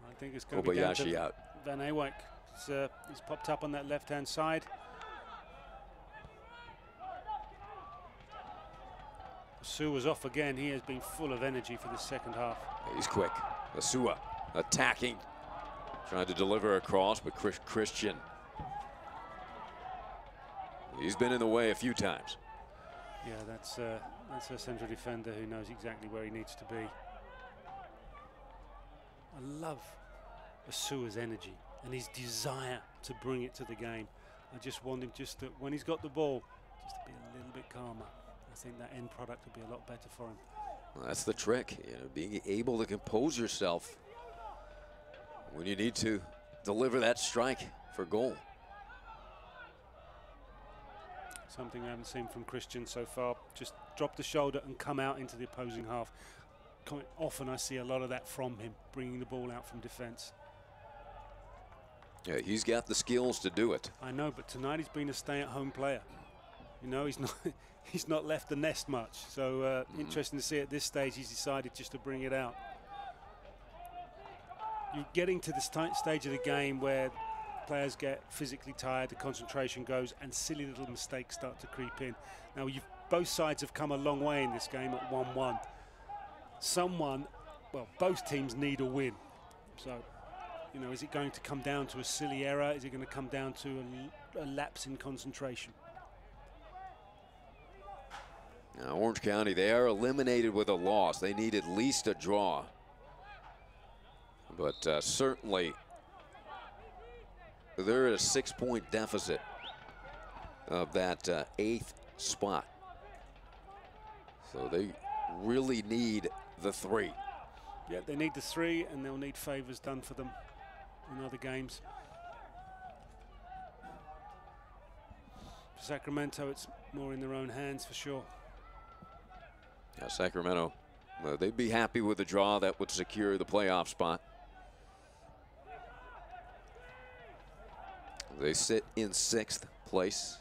I think it's going to be Kobayashi out? Van Awijk. He's popped up on that left-hand side. Sue was off again. He has been full of energy for the second half. He's quick. Asua attacking, trying to deliver across, but Christian. He's been in the way a few times. Yeah, that's a central defender who knows exactly where he needs to be. I love Asua's energy and his desire to bring it to the game. I just want him just to, when he's got the ball, just to be a little bit calmer. I think that end product will be a lot better for him. Well, that's the trick, being able to compose yourself when you need to deliver that strike for goal. Something I haven't seen from Christian so far. Just drop the shoulder and come out into the opposing half. Quite often I see a lot of that from him, bringing the ball out from defense. Yeah, he's got the skills to do it. I know, but tonight he's been a stay-at-home player. You know, he's not left the nest much. So interesting to see at this stage he's decided just to bring it out. You're getting to the stage of the game where players get physically tired, the concentration goes, and silly little mistakes start to creep in. Now, both sides have come a long way in this game at 1-1. Both teams need a win. So, you know, is it going to come down to a silly error? Is it going to come down to a lapse in concentration? Now, Orange County, they are eliminated with a loss. They need at least a draw. But certainly, they're at a 6-point deficit of that 8th spot. So they really need the 3. Yeah, they need the 3, and they'll need favours done for them in other games. For Sacramento, it's more in their own hands for sure. Yeah, Sacramento, they'd be happy with a draw that would secure the playoff spot. They sit in 6th place.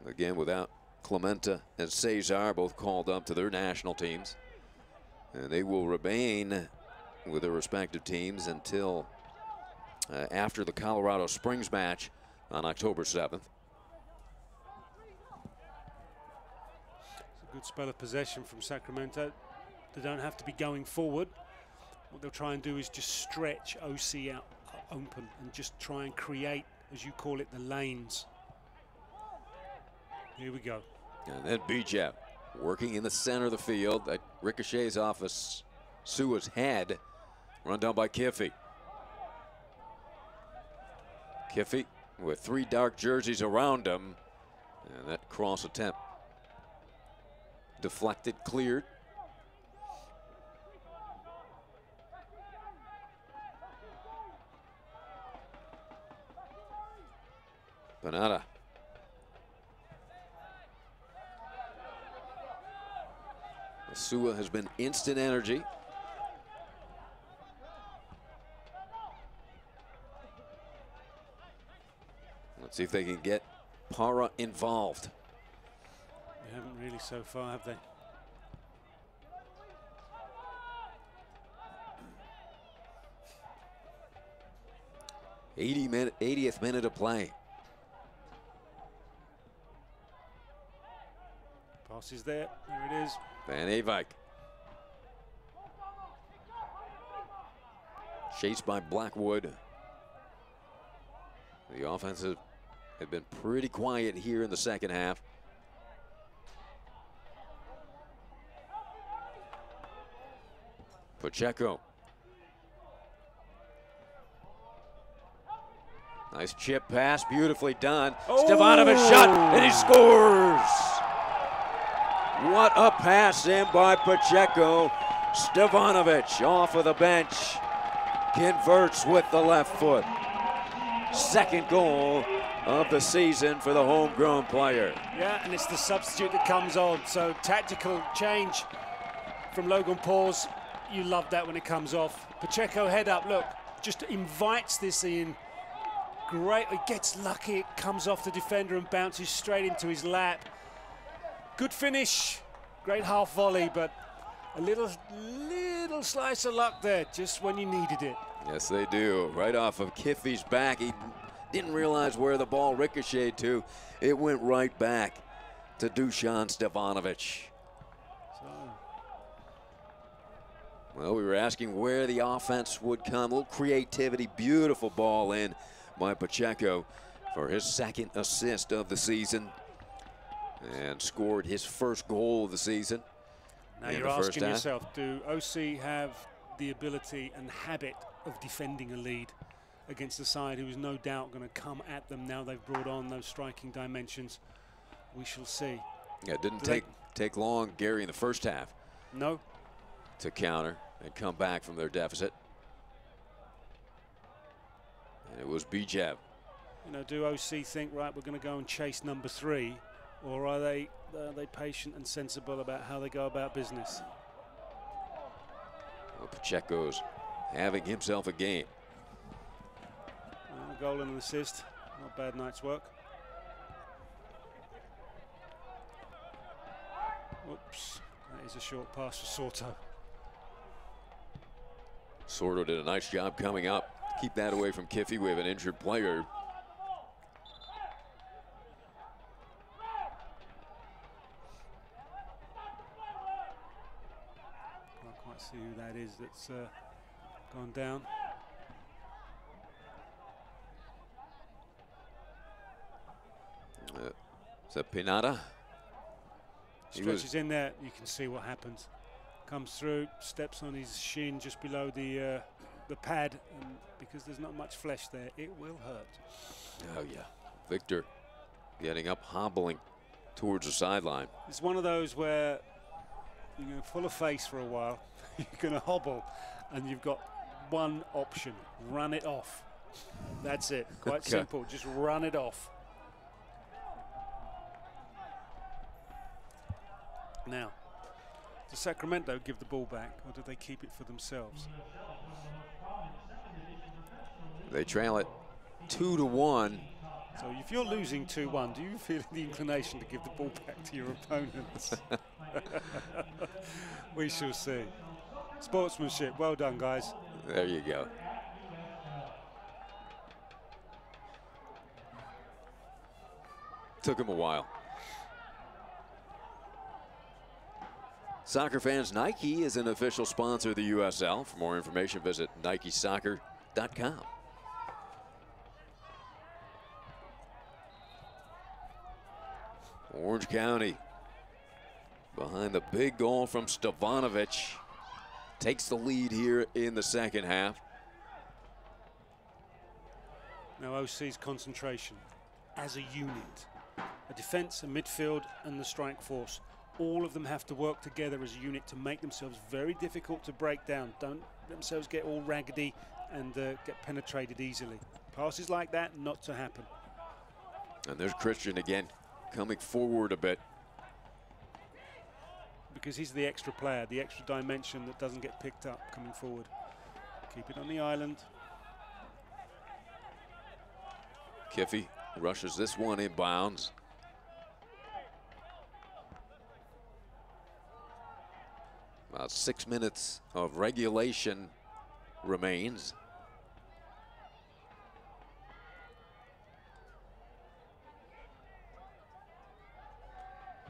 Again, without Clementa and Cesar, both called up to their national teams. And they will remain with their respective teams until after the Colorado Springs match on October 7th. It's a good spell of possession from Sacramento. They don't have to be going forward. What they'll try and do is just stretch OC out open and just try and create, as you call it, the lanes. Here we go. And then Bijev working in the center of the field. That ricochets off of Sua's head. Run down by Kiffey. Kiffey with 3 dark jerseys around him. And that cross attempt deflected, cleared. Panada. Sua has been instant energy. Let's see if they can get Para involved. They haven't really so far, have they? '80th minute of play. Pass is there. There it is. Van Avik. Chased by Blackwood. The offensive have been pretty quiet here in the second half. Pacheco. Nice chip pass, beautifully done. Oh! Stefanovic shot, and he scores! What a pass in by Pacheco. Stefanovic off of the bench. Converts with the left foot. Second goal of the season for the homegrown player. Yeah, and it's the substitute that comes on. So tactical change from Logan Paul's. You love that when it comes off. Pacheco head up, look, just invites this in. Great, he gets lucky, it comes off the defender and bounces straight into his lap. Good finish, great half volley, but a little slice of luck there, just when you needed it. Yes, they do. Right off of Kiffey's back. He didn't realize where the ball ricocheted to. It went right back to Dusan Stefanovic. Well, we were asking where the offense would come. A little creativity, beautiful ball in by Pacheco for his 2nd assist of the season. And scored his 1st goal of the season. Now you're asking yourself, do OC have the ability and habit of defending a lead against a side who is no doubt going to come at them now they've brought on those striking dimensions? We shall see. Yeah, it didn't take long, Gary, in the first half. No. To counter and come back from their deficit. And it was Bijev. You know, do OC think, right, we're going to go and chase number 3? Or are they patient and sensible about how they go about business? Well, Pacheco's having himself a game. A goal and an assist. Not a bad night's work. Oops. That is a short pass for Soto. Soto did a nice job coming up. Keep that away from Kiffey. We have an injured player. See who that is that's gone down. Is that Pinata? Stretches in there, you can see what happens. Comes through, steps on his shin just below the pad, and because there's not much flesh there, it will hurt. Oh yeah, Victor getting up, hobbling towards the sideline. It's one of those where you're going to pull a face for a while, you're going to hobble, and you've got one option: run it off. That's it. Quite simple. Just run it off. Now, does Sacramento give the ball back, or do they keep it for themselves? They trail it 2-1. So if you're losing 2-1, do you feel the inclination to give the ball back to your opponents? We shall see. Sportsmanship. Well done, guys. There you go. Took him a while. Soccer fans, Nike is an official sponsor of the USL. For more information, visit NikeSoccer.com. Orange County behind the big goal from Stevanovic. Takes the lead here in the second half. Now OC's concentration as a unit. A defense, a midfield, and the strike force. All of them have to work together as a unit to make themselves very difficult to break down. Don't let themselves get all raggedy and get penetrated easily. Passes like that, not to happen. And there's Christian again, coming forward a bit. Because he's the extra player, the extra dimension that doesn't get picked up coming forward. Keep it on the island. Kiffy rushes this one in bounds. About 6 minutes of regulation remains.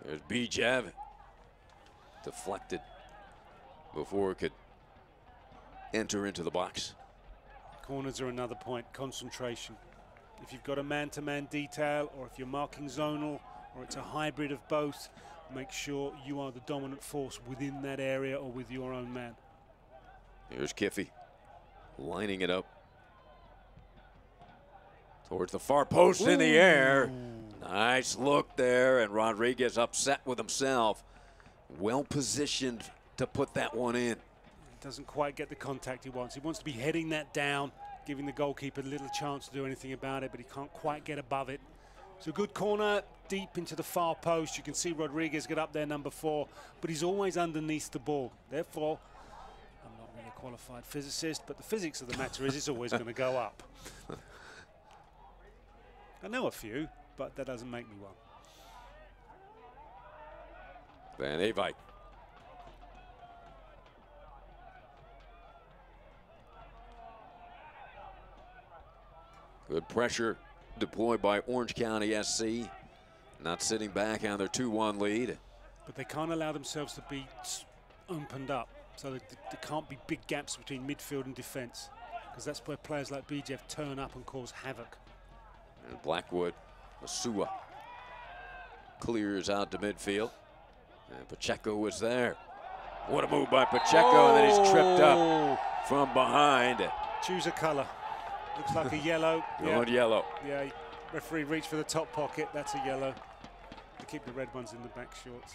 There's Bijev. Deflected before it could enter into the box. Corners are another point. Concentration. If you've got a man-to-man detail, or if you're marking zonal, or it's a hybrid of both, make sure you are the dominant force within that area or with your own man. Here's Kiffy lining it up towards the far post. Ooh. In the air. Nice look there, and Rodriguez upset with himself. Well positioned to put that one in. He doesn't quite get the contact he wants. He wants to be heading that down, giving the goalkeeper little chance to do anything about it, but he can't quite get above it. It's a good corner, deep into the far post. You can see Rodriguez get up there, number 4, but he's always underneath the ball. Therefore, I'm not really a qualified physicist, but the physics of the matter is it's always going to go up. I know a few, but that doesn't make me one. Van Avite. Good pressure deployed by Orange County SC. Not sitting back on their 2-1 lead. But they can't allow themselves to be opened up. So there can't be big gaps between midfield and defense, because that's where players like Bijev turn up and cause havoc. And Blackwood, Masua clears out to midfield. And Pacheco was there. What a move by Pacheco, and then he's tripped up from behind. Choose a color. Looks like a yellow. Going yellow. Yeah, referee reached for the top pocket. That's a yellow. They keep the red ones in the back shorts.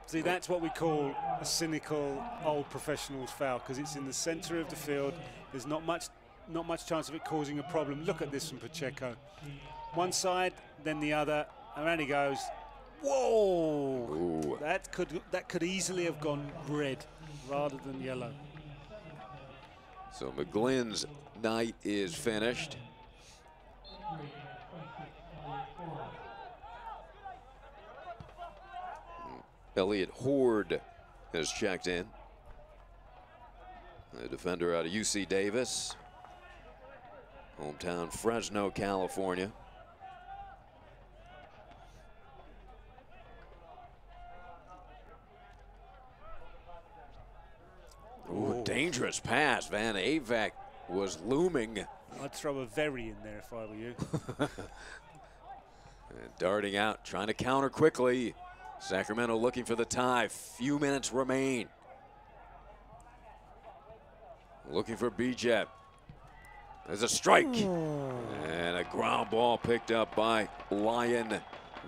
See, that's what we call a cynical old professionals foul, because it's in the center of the field. There's not much chance of it causing a problem. Look at this from Pacheco. One side, then the other, around he goes. Whoa! Ooh. That could easily have gone red rather than yellow. So McGlynn's night is finished. Elliot Horde has checked in. The defender out of UC Davis. Hometown Fresno, California. Ooh, dangerous pass. Van Avak was looming. I'd throw a very in there if I were you. And darting out, trying to counter quickly. Sacramento looking for the tie. Few minutes remain. Looking for Bijev. There's a strike. And a ground ball picked up by Lyon.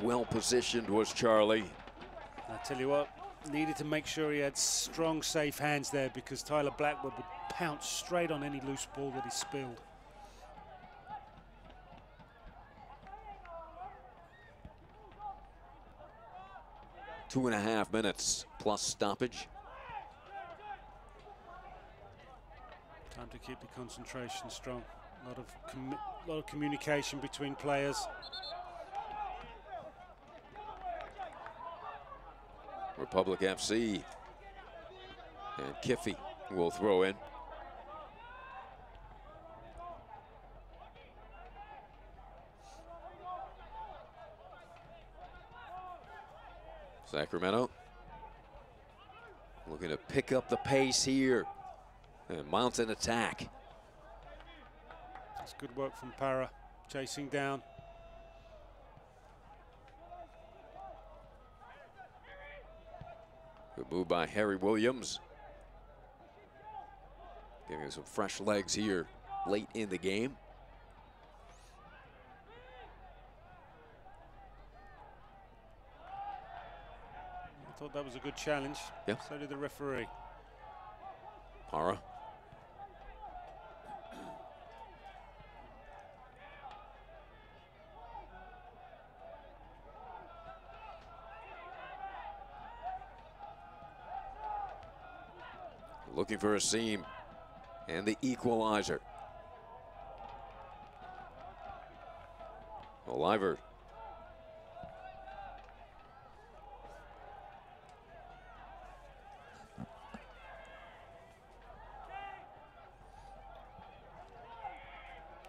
Well positioned was Charlie. I tell you what, needed to make sure he had strong, safe hands there, because Tyler Blackwood would pounce straight on any loose ball that he spilled. Two and a half minutes plus stoppage. Time to keep the concentration strong. A lot of communication between players. Republic FC and Kiffey will throw in. Sacramento looking to pick up the pace here and mount an attack. It's good work from Para, chasing down. Good move by Harry Williams. Giving some fresh legs here late in the game. I thought that was a good challenge. Yeah. So did the referee. Para. Looking for a seam and the equalizer. Oliver.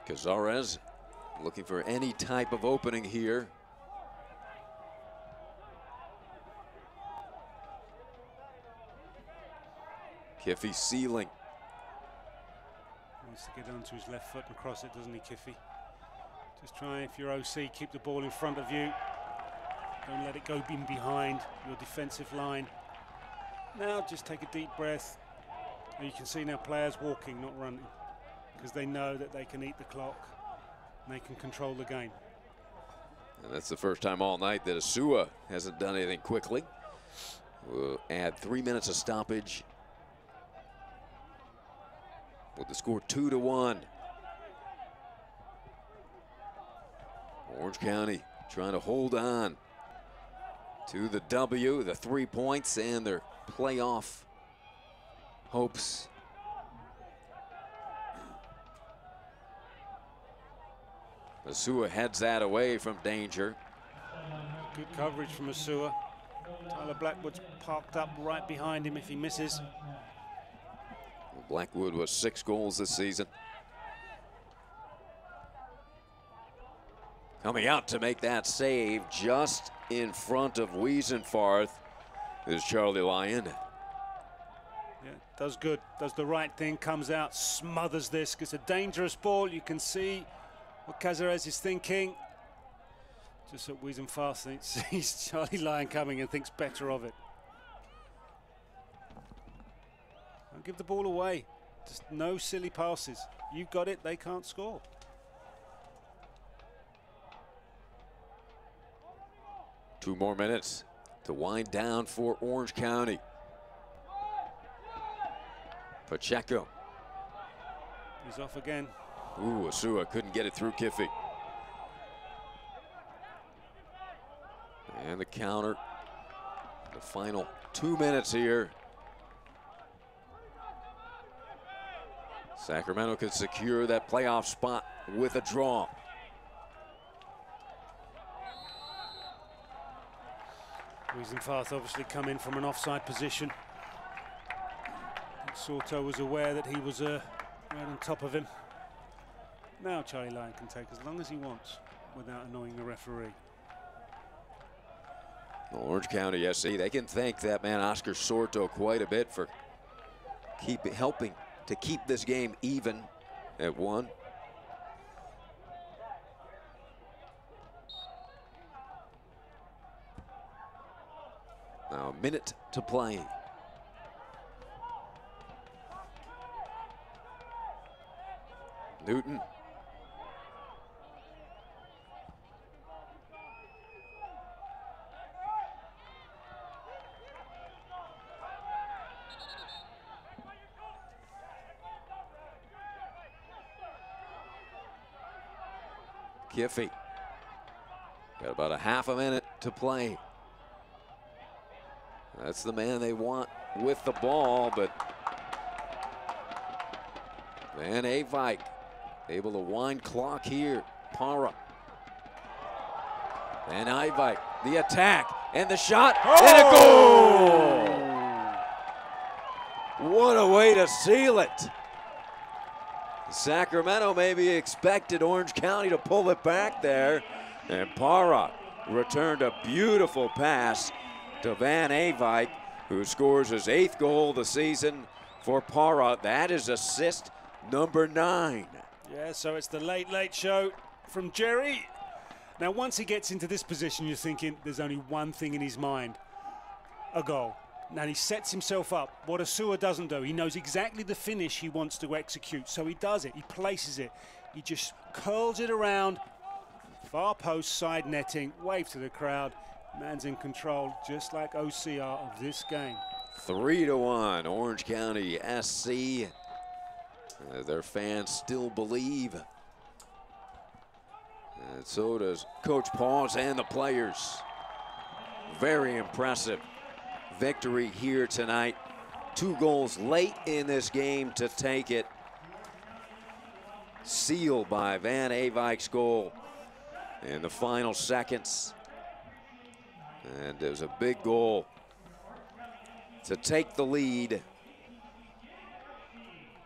Cazares looking for any type of opening here. Kiffey sealing. Wants to get onto his left foot and cross it, doesn't he, Kiffey? Just try, if you're OC, keep the ball in front of you. Don't let it go in behind your defensive line. Now just take a deep breath. And you can see now players walking, not running, because they know that they can eat the clock and they can control the game. And that's the first time all night that Asua hasn't done anything quickly. We'll add 3 minutes of stoppage with the score 2-1. Orange County trying to hold on to the W, the 3 points, and their playoff hopes. Asua heads that away from danger. Good coverage from Asua. Tyler Blackwood's parked up right behind him if he misses. Blackwood was 6 goals this season. Coming out to make that save just in front of Wiesenfarth is Charlie Lyon. Yeah, does good, does the right thing, comes out, smothers this. It's a dangerous ball. You can see what Cazares is thinking. Just that Wiesenfarth sees Charlie Lyon coming and thinks better of it. Don't give the ball away. Just no silly passes. You've got it, they can't score. 2 more minutes to wind down for Orange County. Pacheco. He's off again. Ooh, Asua couldn't get it through Kiffey. And the counter. The final 2 minutes here. Sacramento could secure that playoff spot with a draw. Wiesenfarth obviously come in from an offside position. Soto was aware that he was right on top of him. Now Charlie Lyon can take as long as he wants without annoying the referee. Orange County SC, they can thank that man Oscar Soto quite a bit for helping to keep this game even at 1. Now a minute to play. Newton. Kiffey. Got about a half a minute to play. That's the man they want with the ball, but Van Avike able to wind clock here. Para. Van Avike, the attack, and the shot, and a goal! What a way to seal it. Sacramento maybe expected Orange County to pull it back there, and Para returned a beautiful pass to Van Avike, who scores his 8th goal of the season for Para. That is assist number 9. Yeah, so it's the late show from Jerry. Now, once he gets into this position, you're thinking there's only one thing in his mind: a goal. Now he sets himself up. What Asua doesn't do, he knows exactly the finish he wants to execute, so he does it. He places it. He just curls it around. Far post, side netting, wave to the crowd. Man's in control, just like OCR of this game. 3-1, Orange County SC. Their fans still believe. And so does Coach Paws and the players. Very impressive victory here tonight. 2 goals late in this game to take it. Sealed by Van Avike's goal in the final seconds. And there's a big goal to take the lead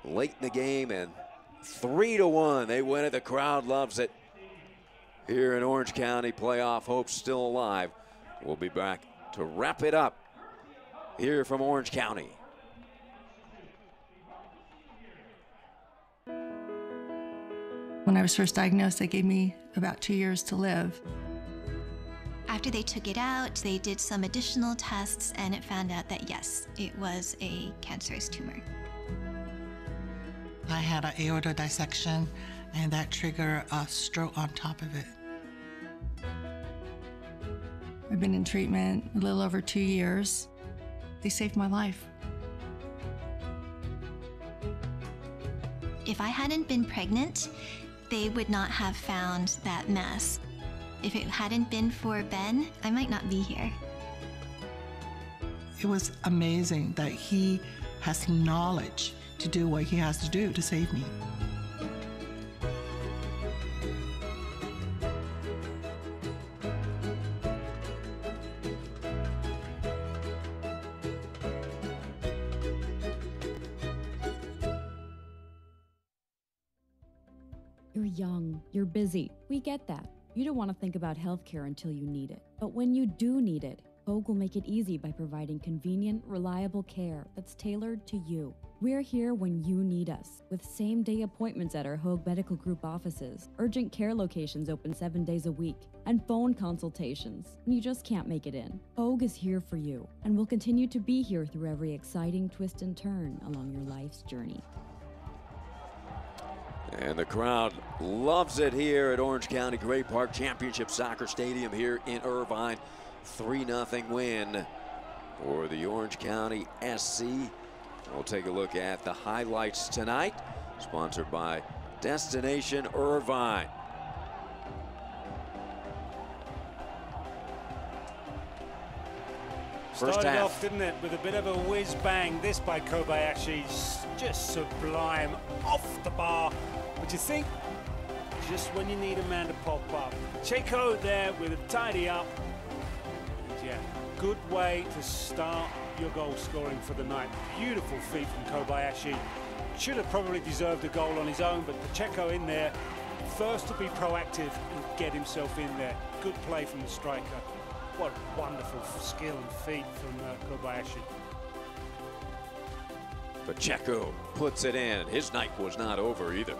late in the game, and 3-1. They win it. The crowd loves it. Here in Orange County, playoff hopes still alive. We'll be back to wrap it up here from Orange County. When I was first diagnosed, they gave me about 2 years to live. After they took it out, they did some additional tests, and it found out that yes, it was a cancerous tumor. I had an aorta dissection, and that triggered a stroke on top of it. I've been in treatment a little over 2 years. They saved my life. If I hadn't been pregnant, they would not have found that mass. If it hadn't been for Ben, I might not be here. It was amazing that he has knowledge to do what he has to do to save me. You're young, you're busy. We get that. You don't want to think about healthcare until you need it. But when you do need it, Hoag will make it easy by providing convenient, reliable care that's tailored to you. We're here when you need us, with same-day appointments at our Hoag Medical Group offices, urgent care locations open 7 days a week, and phone consultations when you just can't make it in. Hoag is here for you, and will continue to be here through every exciting twist and turn along your life's journey. And the crowd loves it here at Orange County Great Park Championship Soccer Stadium here in Irvine. 3-0 win for the Orange County SC. We'll take a look at the highlights tonight, sponsored by Destination Irvine. Started off, didn't it, with a bit of a whiz bang. This by Kobayashi's just sublime, off the bar. But you think, just when you need a man to pop up. Checo there with a tidy up. And yeah, good way to start your goal scoring for the night. Beautiful feat from Kobayashi. Should have probably deserved a goal on his own, but Pacheco in there, first to be proactive and get himself in there. Good play from the striker. What wonderful skill and feat from Kobayashi. Pacheco puts it in. His night was not over either.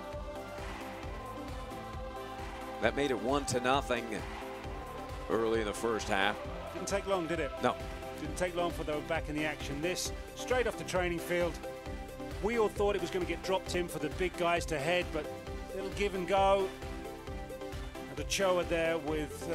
That made it 1-0 early in the first half. Didn't take long, did it? No. Didn't take long for they were back in the action. This, straight off the training field. We all thought it was going to get dropped in for the big guys to head, but Little give and go. And Ochoa there with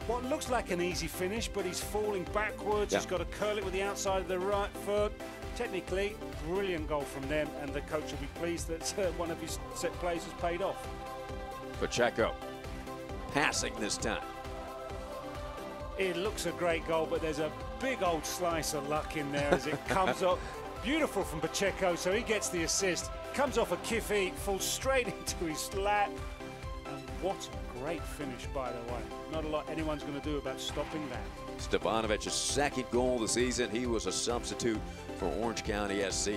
what looks like an easy finish, but he's falling backwards. Yeah. He's got to curl it with the outside of the right foot. Technically, brilliant goal from them, and the coach will be pleased that one of his set plays has paid off. Pacheco passing this time. It looks a great goal, but there's a big old slice of luck in there as it comes up. Beautiful from Pacheco, so he gets the assist. Comes off a kiffy, falls straight into his lap. And what a great finish, by the way. Not a lot anyone's going to do about stopping that. Stavanovic's second goal of the season. He was a substitute for Orange County SC.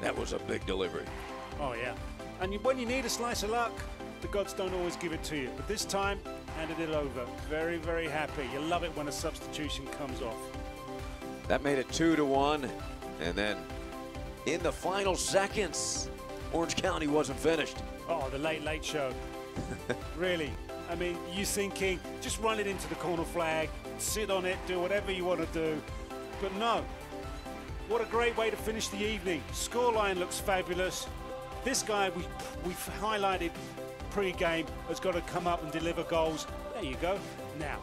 That was a big delivery. Oh, yeah. And when you need a slice of luck, the gods don't always give it to you. But this time, handed it over. Very, very happy. You love it when a substitution comes off. That made it 2-1. And then in the final seconds, Orange County wasn't finished. Oh, the late show. Really. I mean, you thinking, just run it into the corner flag, sit on it, do whatever you want to do. But no. What a great way to finish the evening. Scoreline looks fabulous. This guy we've highlighted pre-game has got to come up and deliver goals. There you go. Now,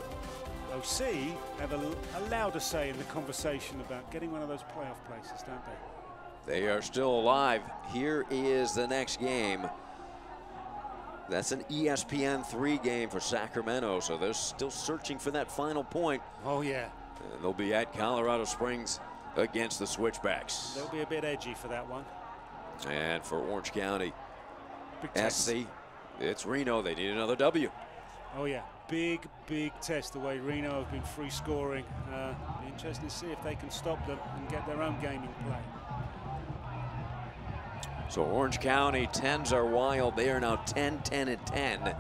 OC have a louder say in the conversation about getting one of those playoff places, don't they? They are still alive. Here is the next game. That's an ESPN3 game for Sacramento, so they're still searching for that final point. Oh, yeah. And they'll be at Colorado Springs against the Switchbacks. They'll be a bit edgy for that one. And for Orange County Big SC, it's Reno. They need another W. Oh, yeah. Big test the way Reno have been free scoring. Be interesting to see if they can stop them and get their own game in play. So Orange County 10s are wild. They are now 10-10-10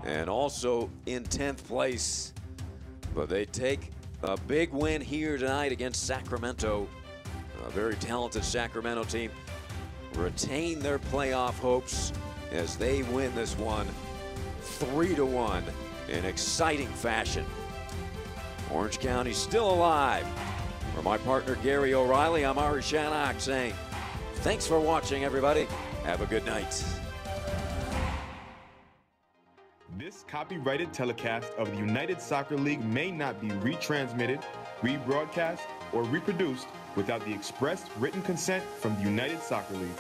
and also in 10th place. But they take a big win here tonight against Sacramento. A very talented Sacramento team retain their playoff hopes as they win this one 3-1 in exciting fashion. Orange County still alive. For my partner Gary O'Reilly, I'm Ari Shannock saying thanks for watching, everybody. Have a good night. This copyrighted telecast of the United Soccer League may not be retransmitted, rebroadcast, or reproduced without the express written consent from the United Soccer League.